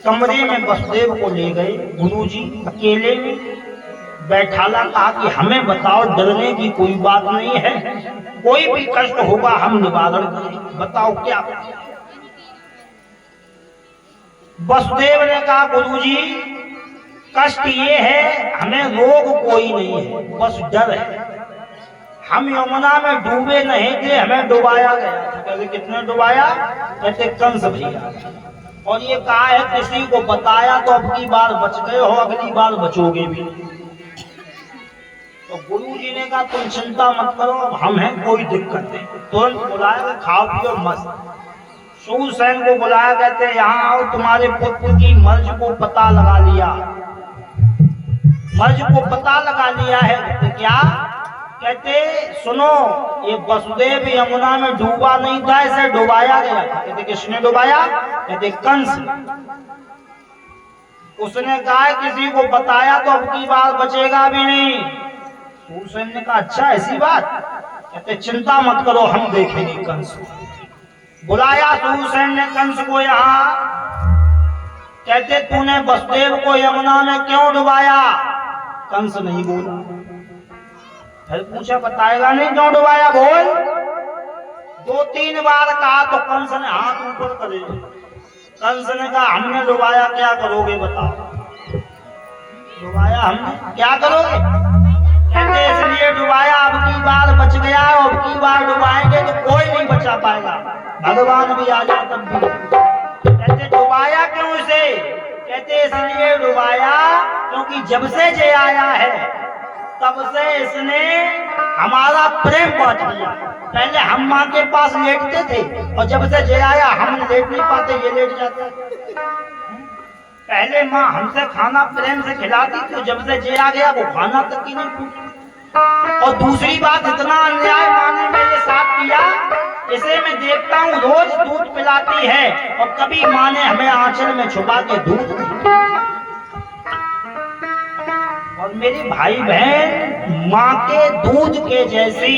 कमरे में वसुदेव को ले गए गुरुजी, अकेले में बैठाला। कहा कि हमें बताओ, डरने की कोई बात नहीं है, कोई भी कष्ट होगा हम निवारण करेंगे, बताओ क्या। वसुदेव ने कहा गुरुजी कष्ट ये है, हमें रोग कोई नहीं है, बस डर है। हम यमुना में डूबे नहीं थे, हमें डुबाया गया था। कहते कितने डुबाया? कहते कंस भैया। और ये कहा है किसी को बताया तो अब की बार बच गए हो, अगली बार बचोगे भी नहीं। तो गुरुजी ने कहा तुम चिंता मत करो, अब हम हैं, कोई दिक्कत नहीं। तुरंत बुलाया, खाओ पियो मस्त। सूरसेन को बुलाया, कहते यहाँ आओ, तुम्हारे पुत्र की मर्ज को पता लगा लिया, मर्ज को पता लगा लिया है। तो क्या? कहते सुनो, ये वसुदेव यमुना में डूबा नहीं था, इसे डुबाया गया था। कहते किसने डुबाया? कहते कंस। उसने कहा किसी को बताया तो अब की बार बचेगा भी नहीं। सूरसेन ने कहा अच्छा ऐसी बात? कहते चिंता मत करो, हम देखेंगे कंस। बुलाया सूरसेन ने कंस को यहाँ। कहते तूने वसुदेव को यमुना में क्यों डुबाया? कंस नहीं बोला। फिर पूछा बताएगा नहीं क्यों डुबाया, बोल। 2-3 बार कहा तो कंस ने हाथ ऊपर करे। कंस ने कहा हमने डुबाया, क्या करोगे बताओ। डुबाया हमने, क्या करोगे? कहते इसलिए डुबाया, अब की बार बच गया, अब की बार डुबाएंगे तो कोई नहीं बचा पाएगा, भगवान भी आ जाए तब भी। कहते डुबाया क्यों इसे? कहते इसलिए डुबाया क्योंकि जब से जे आया है तब से इसने हमारा प्रेम बांट लिया। पहले हम माँ के पास लेटते थे और जब से जय आया हम लेट नहीं पाते, ये लेट जाते। पहले माँ हमसे खाना प्रेम से खिलाती थी, जब से जय आ गया वो खाना तक की नहीं पूछती। और दूसरी बात, इतना अन्याय माँ ने मेरे साथ किया, इसे मैं देखता हूँ रोज दूध पिलाती है और कभी माँ ने हमें आंचल में छुपा के दूध नहीं पिलाया। और मेरे भाई बहन, माँ के दूध के जैसी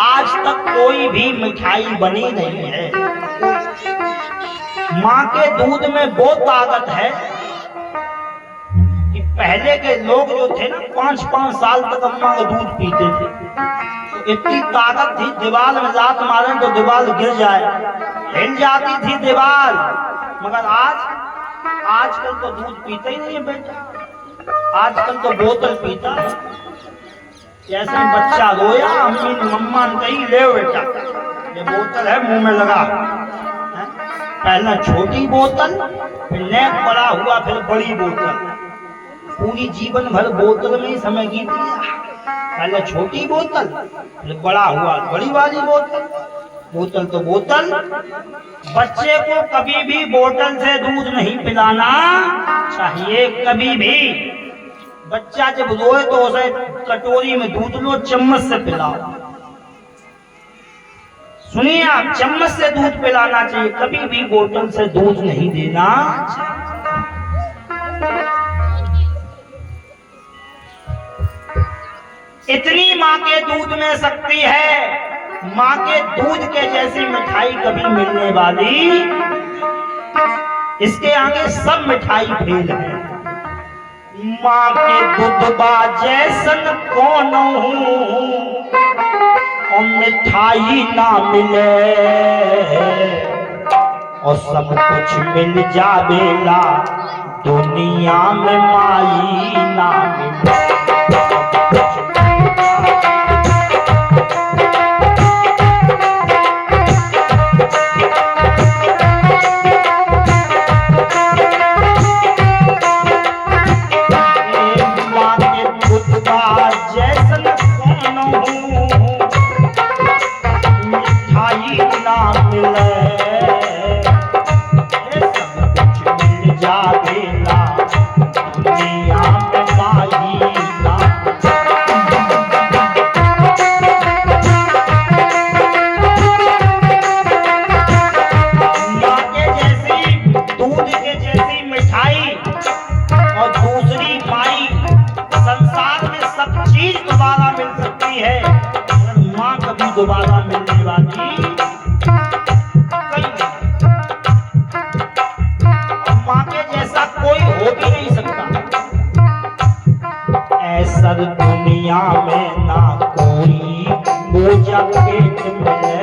आज तक कोई भी मिठाई बनी नहीं है। माँ के दूध में वो ताकत है कि पहले के लोग जो थे ना 5-5 साल तक अम्मा का दूध पीते थे, तो इतनी ताकत थी, दीवार में लात मारे तो दीवार गिर जाए, हिल जाती थी दीवार। मगर आजकल तो दूध पीते ही नहीं है बेटा, आजकल तो बोतल पीता है। जैसे बच्चा रोया, अम्मी मम्मा ने कही ले बेटा ये बोतल है मुंह में लगा। पहला छोटी बोतल, फिर नेक बड़ा हुआ, फिर बड़ी बोतल, पूरी जीवन भर बोतल में ही समय बीत गया। पहले छोटी बोतल, फिर बड़ा हुआ बड़ी वाली बोतल। बोतल तो बोतल। बच्चे को कभी भी बोतल से दूध नहीं पिलाना चाहिए, कभी भी। बच्चा जब रोए तो उसे कटोरी में दूध लो, चम्मच से पिलाओ। सुनिए आप, चम्मच से दूध पिलाना चाहिए, कभी भी बोतल से दूध नहीं देना चाहिए। इतनी माँ के दूध में शक्ति है, माँ के दूध के जैसी मिठाई कभी मिलने वाली, इसके आगे सब मिठाई फेल है। माँ के दूधबा जैसन कौन हूँ और मिठाई ना मिले, और सब कुछ मिल जावेला दुनिया में माई ना मिले। दोबारा मिलने वाली माँ के जैसा कोई हो भी नहीं सकता। ऐसा दुनिया में ना कोई पूजा पेट मिले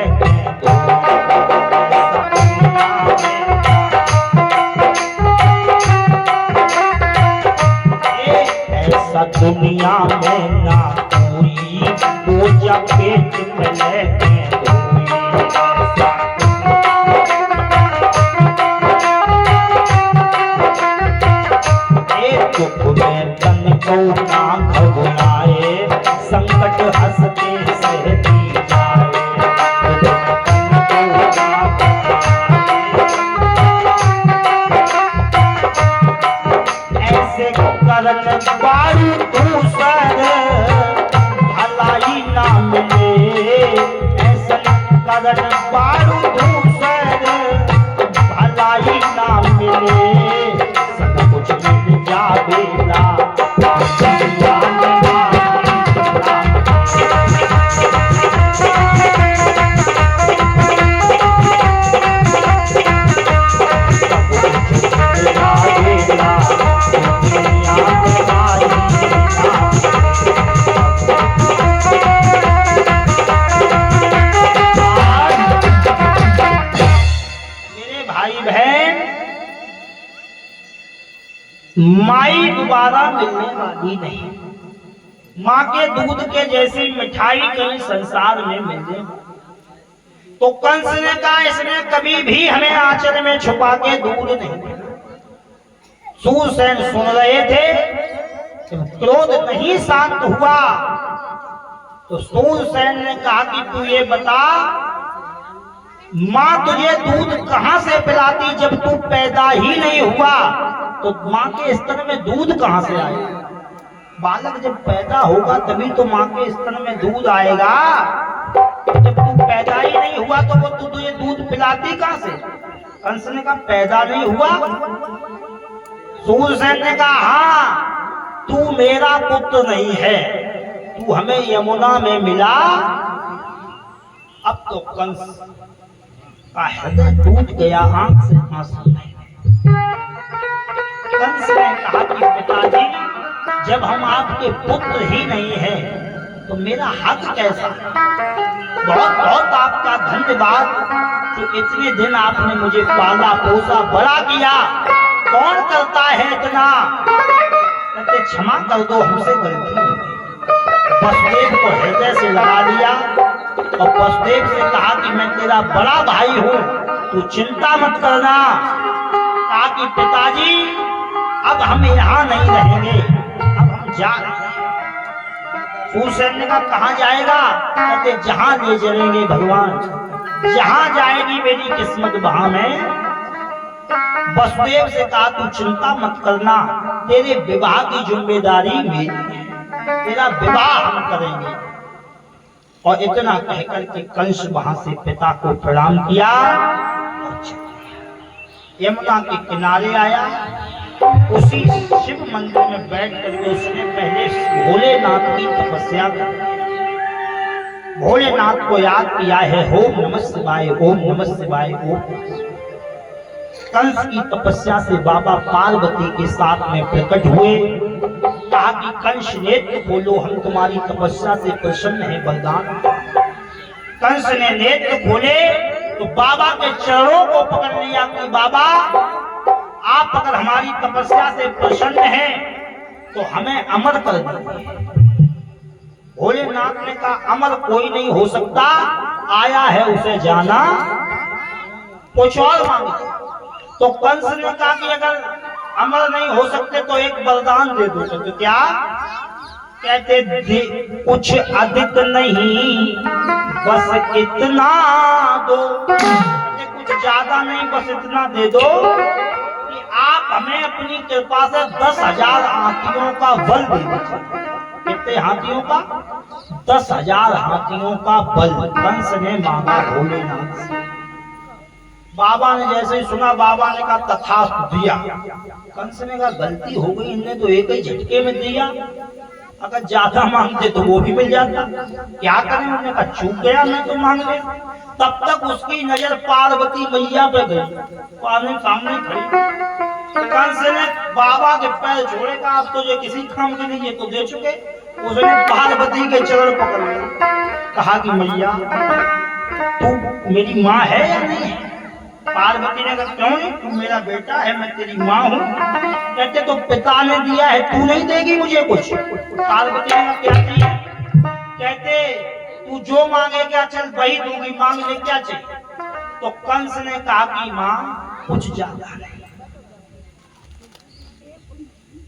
ऐसा दुनिया में ना कोई पूजा पेट मिले दुख में तन को ना घबराए, संकट हंस के सहती जाए। ऐसे करन बारू दूसर भलाई ना मिले, ऐसे करन बारू दूसर भलाई ना मिले। सब कुछ मिल जावेला माई दोबारा मिलने वाली नहीं। माँ के दूध के जैसी मिठाई कहीं संसार में मिले तो कंस ने कहा इसने कभी भी हमें आंचल में छुपा के दूध नहीं दिया। सूरसेन सुन रहे थे, जब क्रोध नहीं शांत हुआ तो सूरसेन ने कहा कि तू ये बता, माँ तुझे दूध कहां से पिलाती जब तू पैदा ही नहीं हुआ? तो माँ के स्तन में दूध कहां से आएगा? बालक जब पैदा होगा तभी तो माँ के स्तन में दूध आएगा। जब तू पैदा ही नहीं हुआ तो वो तुझे दूध पिलाती कहां से? कंस ने कहा पैदा नहीं हुआ? सूरसेन ने कहा हाँ, तू मेरा पुत्र नहीं है, तू हमें यमुना में मिला। अब तो कंस का हृदय टूट गया, आंख से आंसू नहीं। कंस ने कहा कि पिताजी, जब हम आपके पुत्र ही नहीं हैं तो मेरा हक कैसा? बहुत बहुत आपका धन्यवाद कि इतने दिन आपने मुझे पाला पोसा बड़ा किया। कौन करता है इतना? कहते क्षमा कर दो, हमसे गलती हो गई। वसुदेव को हृदय से लगा लिया और वसुदेव से कहा कि मैं तेरा बड़ा भाई हूं, तू चिंता मत करना। कहा कि पिताजी अब हम यहाँ नहीं रहेंगे, अब हम जा रहे हैं। सूरसेन ने कहा कहाँ जाएगा? कहते जहां ले चलेंगे भगवान, जहां जाएगी मेरी किस्मत वहां में। वसुदेव से कहा तू चिंता मत करना, तेरे विवाह की जिम्मेदारी मेरी है, तेरा विवाह हम करेंगे। और इतना कहकर के कंस वहां से पिता को प्रणाम किया और चल गया। यमुना के किनारे आया, उसी शिव मंदिर में बैठ करके उसने पहले भोलेनाथ की तपस्या की। भोलेनाथ को याद किया है, ओम नमः शिवाय, ओम नमः शिवाय, ओम। कंस की तपस्या से बाबा पार्वती के साथ में प्रकट हुए। कहा कि कंस नेत्र खोलो, हम तुम्हारी तपस्या से प्रसन्न है बलदान। कंस ने नेत्र खोले तो बाबा के चरणों को पकड़ लिया कि बाबा आप अगर हमारी तपस्या से प्रसन्न हैं तो हमें अमर कर दीजिए। भोलेनाथ ने कहा अमर कोई नहीं हो सकता, आया है उसे जाना, कुछ और मांगे। तो कंस ने कहा कि अगर अमर नहीं हो सकते तो एक वरदान दे दो। तो क्या? कहते कुछ अधिक नहीं बस इतना दो। कहते कुछ ज्यादा नहीं बस इतना दे दो कि आप हमें अपनी कृपा से 10,000 हाथियों का बल दे दीजिए। कितने हाथियों का? 10,000 हाथियों का बल कंस ने मांगा भोलेनाथ से। बाबा ने जैसे ही सुना, बाबा ने कहा तथास्तु, दिया। कंस ने कहा गलती हो गई, इनने तो एक ही झटके में दिया, अगर ज्यादा मांगते तो वो भी मिल जाता। क्या करें? उन्होंने कहा चूक गया, मैं तो मांग ले। तब तक उसकी नजर पार्वती मैया पे गई, सामने खड़ी। कंस ने बाबा के पैर छोड़े, कहा अब तो ये किसी काम के नहीं, ये तो दे चुके। उसने पार्वती के चरण पकड़ लिए, कहा कि मैया तू मेरी माँ है या नहीं है? पार्वती ने कहा क्यों नहीं, तू मेरा बेटा है, मैं तेरी माँ हूँ। कहते तो पिता ने दिया है, तू नहीं देगी मुझे कुछ? पार्वती ने कहा क्या चाहिए? कहते तू जो मांगे क्या चल वही दूंगी, मांग ले क्या चाहिए? तो कंस ने कहा कि माँ कुछ ज्यादा नहीं,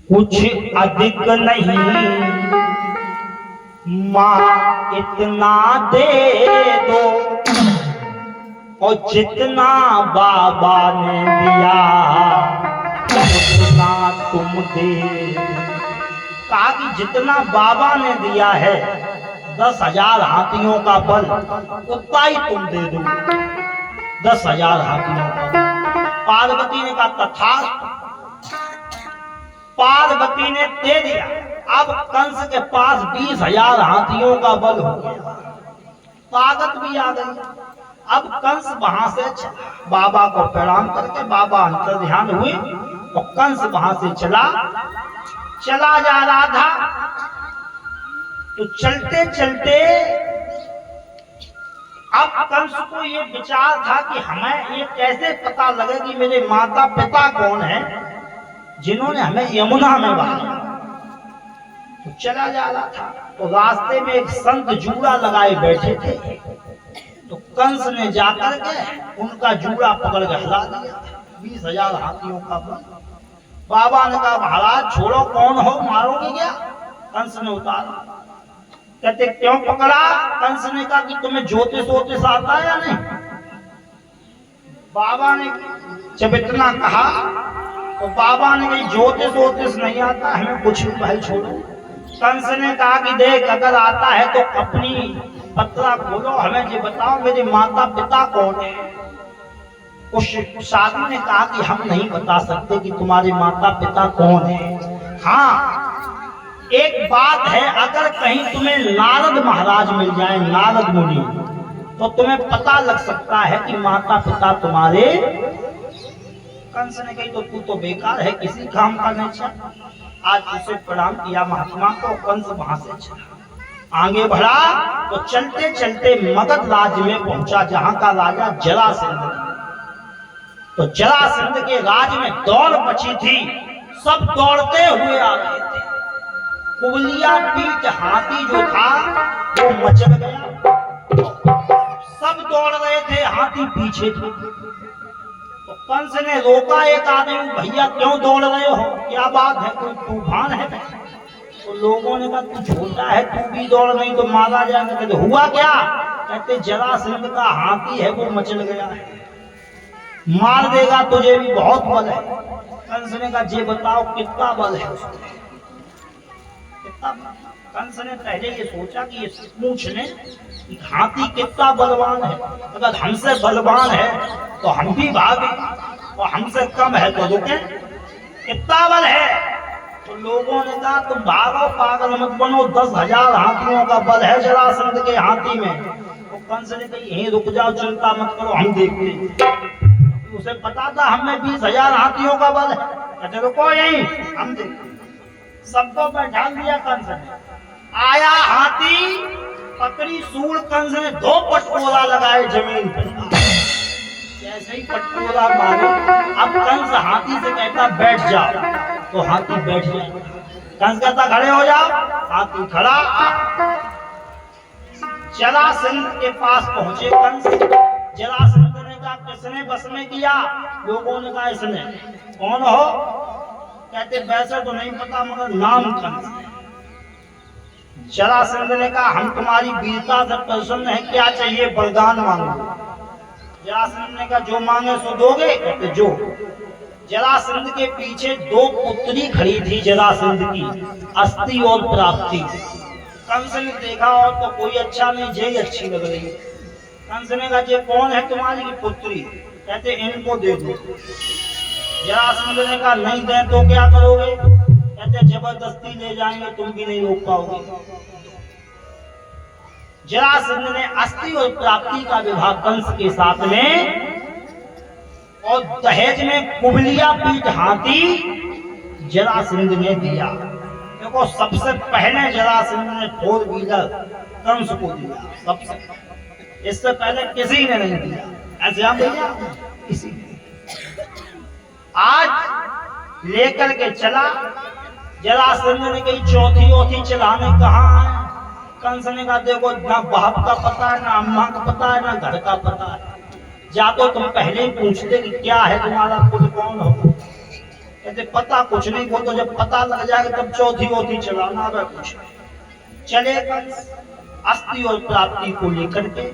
कुछ अधिक नहीं, माँ इतना दे दो और जितना बाबा ने दिया उतना तुम दे। कहा कि जितना बाबा ने दिया है 10,000 हाथियों का बल, उतना ही तुम दे दो, 10,000 हाथियों का। पार्वती ने कहा तथास्तु। पार्वती ने दे दिया। अब कंस के पास 20,000 हाथियों का बल हो गया, ताकत भी आ गई। अब कंस वहां से चला, बाबा को प्रणाम करके बाबा अंतर ध्यान हुए और कंस वहां से चला जा रहा था। तो चलते चलते अब कंस को ये विचार था कि हमें ये कैसे पता लगे कि मेरे माता पिता कौन है जिन्होंने हमें यमुना में बांधा। तो चला जा रहा था तो रास्ते में एक संत जूड़ा लगाए बैठे थे। तो कंस ने जाकर के उनका जूड़ा पकड़ के हिला दिया। 20,000 हाथियों का बल। बाबा ने कहा महाराज छोड़ो, कौन हो, मारोगे क्या? कंस ने उतारा। कहते क्यों पकड़ा? कंस ने कहा कि तुम्हें ज्योतिष वोतिष आता है या नहीं? बाबा ने जब इतना कहा तो बाबा ने कहा ज्योतिष वोतिष नहीं आता हमें कुछ भी, भाई छोड़ो। कंस ने कहा कि देख अगर आता है तो अपनी पत्रा खोलो, हमें ये बताओ मेरे माता पिता कौन है? उस साधु ने कहा कि हम नहीं बता सकते कि तुम्हारे माता पिता कौन है। हाँ एक बात है, अगर कहीं तुम्हें नारद महाराज मिल जाए, नारद मुनि, तो तुम्हें पता लग सकता है कि माता पिता तुम्हारे। कंस ने कही तो तू तो बेकार है, किसी काम का नहीं चल। आज उसे प्रणाम किया महात्मा को, कंस वहां से चला। आगे बढ़ा तो चलते चलते मगध राज्य में पहुंचा, जहां का राजा जरासंध। तो जरासंध के राज्य में दौड़ मची थी, सब दौड़ते हुए आ रहे थे। कुबलिया पीठ हाथी जो था वो मचल गया, सब दौड़ रहे थे, हाथी पीछे थे। तो कंस ने रोका एक आदमी, भैया क्यों दौड़ रहे हो, क्या बात है, कोई तूफान है? तो लोगों ने कहा तू छोटा है, तू भी दौड़, नहीं तो मारा जाएगा। कहते हुआ क्या? कहते जरासंध का हाथी है वो मचल गया है, मार देगा तुझे भी, बहुत बल है। कंस ने कहा ये बताओ कितना बल है उसमें? कंस ने पहले ये सोचा कि ये पूछ ले हाथी कितना बलवान है, अगर हमसे बलवान है तो हम भी भागे, और हमसे कम है तो रुके, कितना बल है? तो लोगों ने कहा तुम भागो, पागल मत बनो, 10,000 हाथियों का बल है जरासंध के हाथी में। तो कंस ने कहा यहीं रुक जाओ, चिंता मत करो, हम देखते। उसे पता था हमें 20,000 हाथियों का बल है। कहते रुको यहीं, हम देखते। सबको बैठा दिया कंस ने। आया हाथी, पकड़ी सूंड, कंस ने 2 पटकोरा लगाए जमीन पर। जैसे ही पटकोरा मारे, अब कंस हाथी से कहता बैठ जाओ, तो हाथी बैठ जाए। कंस कहता खड़े हो जाओ, हाथी खड़ा। जरासंध के पास पहुंचे कंस। जरासंध ने कहा किसने बस में किया? लोगों ने कहा इसने। कौन हो? कहते वैसे तो नहीं पता मगर नाम कंस है। जरासंध ने कहा हम तुम्हारी वीरता से प्रसन्न है, क्या चाहिए वरदान मांगो। जरासंध ने कहा जो मांगे सो दोगे? कहते जो। जरासंध के पीछे 2 पुत्री खड़ी थी जरासंध की, अस्ति और प्राप्ति। कंस ने देखा और तो कोई अच्छा नहीं, जे अच्छी लग रही। कंस ने कहा ये कौन है तुम्हारी पुत्री? कहते इनको दे दो। जरासंध ने कहा नहीं दे तो क्या करोगे? कहते जबरदस्ती ले जाएंगे, तुम भी नहीं रोक पाओगे। जरासंध ने अस्ति और प्राप्ति का विवाह कंस के साथ में, और दहेज में कुबलिया पीठ हाथी जरासंध ने दिया। देखो सबसे पहले जरासंध ने 4 व्हीलर कंस को दिया, सबसे, इससे पहले किसी ने नहीं दिया। ऐसे हम भैया किसी ने आज लेकर के चला। जरासंध ने कही चौथी चलाने कहाँ है? कंस ने कहा देखो ना बाप का पता है, ना अम्मा का पता है, ना घर का पता है, जा तो तुम पहले ही पूछते कि क्या है तुम्हारा, खुद कौन हो। कहते पता कुछ नहीं, वो तो जब पता लग जाएगा तब चौथी चलाना है कुछ। चले कंस अस्ति और प्राप्ति को लेकर के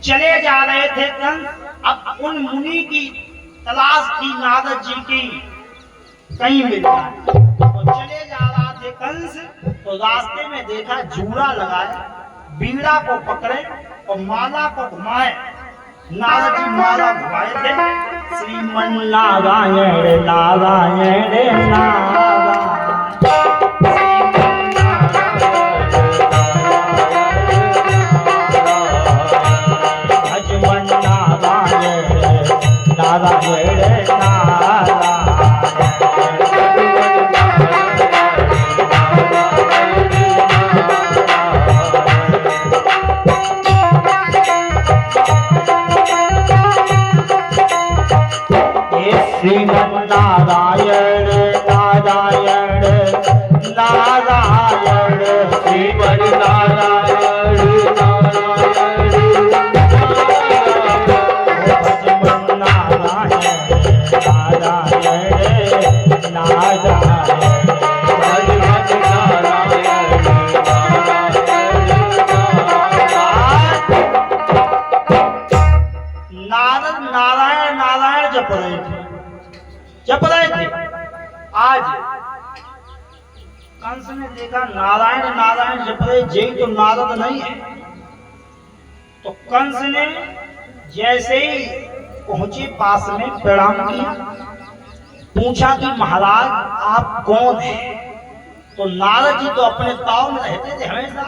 चले जा रहे थे कंस। अब उन मुनि की तलाश थी नारद जी की, कहीं मिल जाए। तो चले जा रहा थे कंस, तो रास्ते में देखा जूड़ा लगाए, बीड़ा को पकड़े और माला को घुमाए। नारद जी माला घुमाए थे, श्रीमन नारायण नारायण नारायण, भजमन नारायण नारायण नारायण। श्रीमन नारायण नारायण नारायण। जप रहे थे। आज कंस ने देखा नारायण नारायण जप रहे, जय तो नारद नहीं है। तो कंस ने जैसे ही पहुंचे पास में प्रणाम किया, पूछा कि महाराज आप कौन हैं? तो नारद जी तो अपने ताव में रहते थे हमेशा।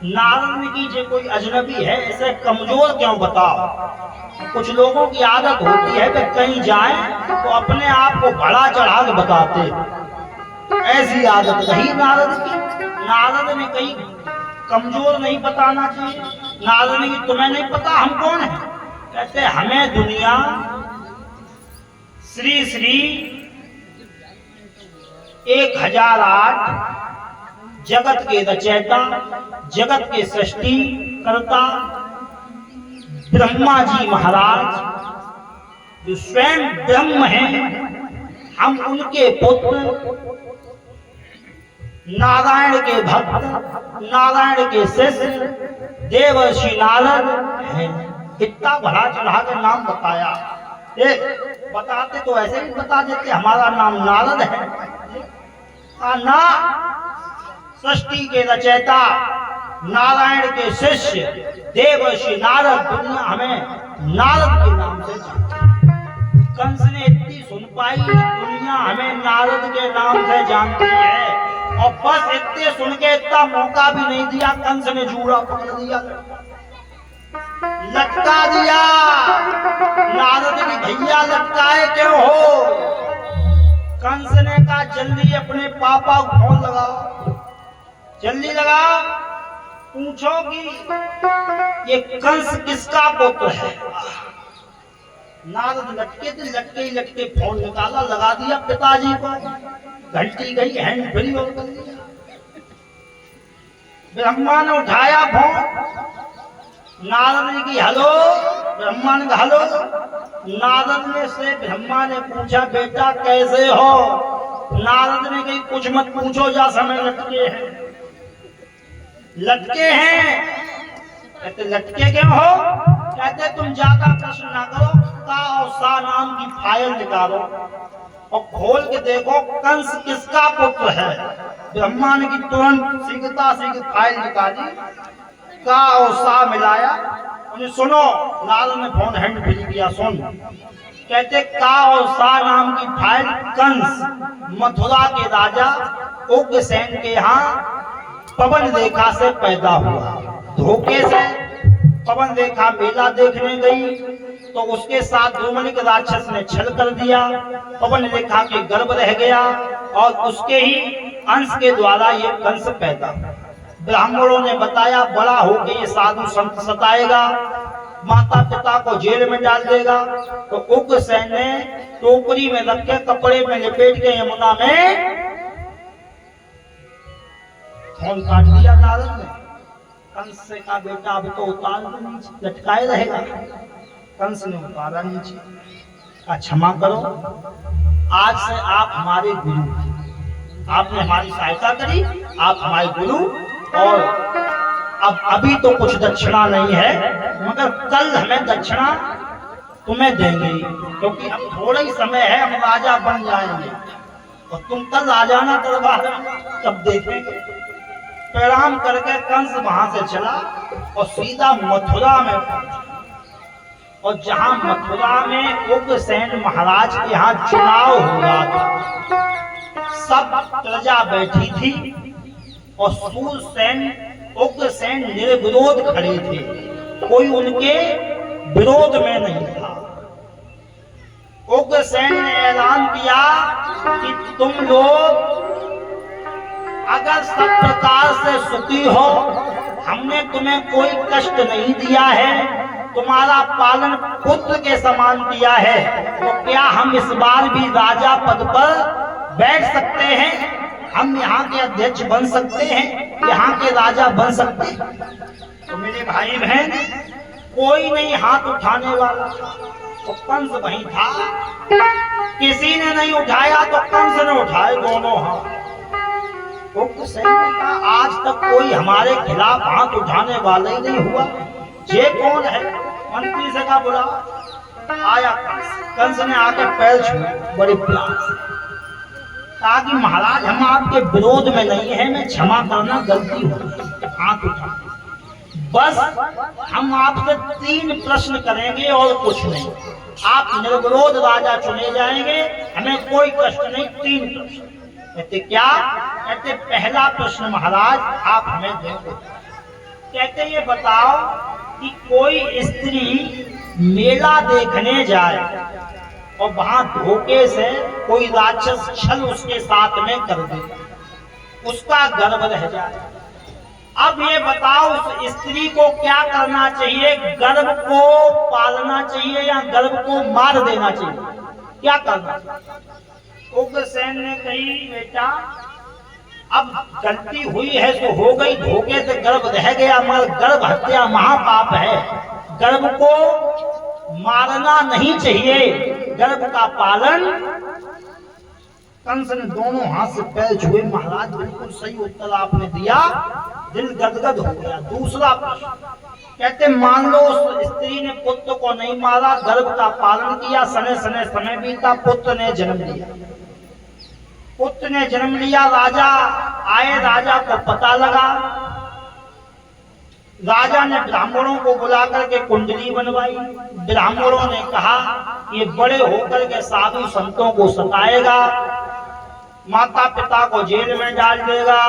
नारद ने की जो कोई अजनबी है ऐसे कमजोर क्यों बताओ। कुछ लोगों की आदत होती है कि कहीं जाएं तो अपने आप को बड़ा चढ़ा के बताते, ऐसी आदत नहीं नारद की। नारद ने कहीं कमजोर नहीं बताना चाहिए। नारद ने कि तुम्हें नहीं पता हम कौन है? कहते हमें दुनिया श्री श्री 1008 जगत के रचयिता, जगत के सृष्टि करता ब्रह्मा जी महाराज जो स्वयं ब्रह्म हैं, हम उनके पुत्र नारायण के भक्त, नारायण के शिष्य देवर्षि नारद हैं। कितना बढ़ा चढ़ा के नाम बताया। बताते तो ऐसे ही बता देते हमारा नाम नारद है ना। सृष्टि के रचयिता, नारायण के शिष्य देवर्षि नारद, दुनिया हमें नारद के नाम से जानती। कंस ने इतनी सुन पाई, दुनिया हमें नारद के नाम से जानती है। और बस इतने सुन के इतना मौका भी नहीं दिया, कंस ने जूड़ा पकड़ दिया, लटका दिया। नारद ने भैया लटकाए क्यों हो? कंस ने कहा जल्दी अपने पापा को फोन लगाओ, जल्दी लगा, पूछो कि ये कंस किसका पुत्र है। नारद लटके थे, लटके ही लटके फोन निकाला, लगा दिया पिताजी को। घंटी गई, हैंड फ्री हो गई। ब्रह्मा ने उठाया फोन, नारद ने की हेलो, ब्रह्मा ने हेलो। नारद ने से ब्रह्मा ने पूछा बेटा कैसे हो? नारद ने कही कुछ मत पूछो, जा समय लटके हैं। लटके हैं? कहते लटके क्यों हो? कहते तुम ज्यादा प्रश्न ना करो, का और सा नाम की फाइल निकालो और खोल के देखो कंस किसका पुत्र है। ब्रह्मा ने की तुरंत शीघ्रता से फाइल निकाली, का और सा मिलाया। उन्हें सुनो, नारद ने फोन हैंड फ्री किया, सुन। कहते का और सा नाम की फाइल कंस मथुरा के राजा उग्रसेन के यहाँ पवन रेखा से पैदा हुआ। धोखे से पवन रेखा मेला देखने गई तो उसके साथ धूमलिक राक्षस ने छल कर दिया, पवन रेखा के गर्भ रह गया और उसके ही अंश के द्वारा ये कंस पैदा। ब्राह्मणों ने बताया बड़ा होकर ये साधु संत सताएगा, माता पिता को जेल में डाल देगा। तो उग्रसेन ने टोकरी में रख के कपड़े में लपेट के यमुना में फोन काट दिया नारद ने। कंस से कहा बेटा अब तो उतार दो नीचे, लटकाए रहेगा। कंस ने उतारा नीचे, कहा क्षमा करो, आज से आप हमारे गुरु, आपने हमारी सहायता करी, आप हमारे गुरु। और अब अभी तो कुछ दक्षिणा नहीं है, मगर कल हमें दक्षिणा तुम्हें देंगे, क्योंकि अब थोड़ा ही समय है, हम राजा बन जाएंगे और तुम कल आ जाना दरबार, तब देखेंगे। प्रणाम करके कंस वहां से चला और सीधा मथुरा में पहुंचा। और जहां मथुरा में उग्रसेन महाराज के यहाँ चुनाव हो रहा था, सब प्रजा बैठी थी और सूरसेन उग्रसेन निर्विरोध खड़े थे, कोई उनके विरोध में नहीं था। उग्रसेन ने ऐलान किया कि तुम लोग अगर सब प्रकार से सुखी हो, हमने तुम्हें कोई कष्ट नहीं दिया है, तुम्हारा पालन पुत्र के समान किया है, तो क्या हम इस बार भी राजा पद पर बैठ सकते हैं? हम यहाँ के अध्यक्ष बन सकते हैं, यहाँ के राजा बन सकते हैं? तो मेरे भाई बहन कोई नहीं हाथ उठाने वाला। तो कंस वहीं था, किसी ने नहीं उठाया तो कंस ने उठाए दोनों हाथ। उग्रसेन ने कहा आज तक कोई हमारे खिलाफ हाथ उठाने वाला ही नहीं हुआ, ये कौन है? मंत्री से कहा बुला। आया कंस ने आकर पैर छुए बड़े प्यार से, कहा कि महाराज हम आपके विरोध में नहीं है, मैं क्षमा करना गलती हो गई, हाथ उठा, बस हम आपसे 3 प्रश्न करेंगे और कुछ नहीं, आप निर्विरोध राजा चुने जाएंगे, हमें कोई कष्ट नहीं। 3 प्रश्न। कहते क्या? कहते पहला प्रश्न महाराज आप हमें देंगे। कहते ये बताओ कि कोई स्त्री मेला देखने जाए और वहां धोखे से कोई राक्षस छल उसके साथ में कर दे, उसका गर्भ रह जाए, अब ये बताओ उस स्त्री को क्या करना चाहिए? गर्भ को पालना चाहिए या गर्भ को मार देना चाहिए? क्या करना चाहिए? उग्रसेन ने कही बेटा अब गलती हुई है तो हो गई, धोखे से गर्भ रह गया, मगर गर्भ हत्या महापाप है, गर्भ को मारना नहीं चाहिए, गर्भ का पालन। कंस ने दोनों हाथ से पैर छुए, महाराज बिल्कुल सही उत्तर आपने दिया, दिल गदगद हो गया। दूसरा प्रश्न, कहते मान लो उस स्त्री ने पुत्र को नहीं मारा, गर्भ का पालन किया, समय बीता, पुत्र ने जन्म लिया, पुत्र ने जन्म लिया, राजा आए, राजा को पता लगा, राजा ने ब्राह्मणों को बुला करके कुंडली बनवाई, ब्राह्मणों ने कहा ये बड़े होकर के साधु संतों को सताएगा, माता पिता को जेल में डाल देगा,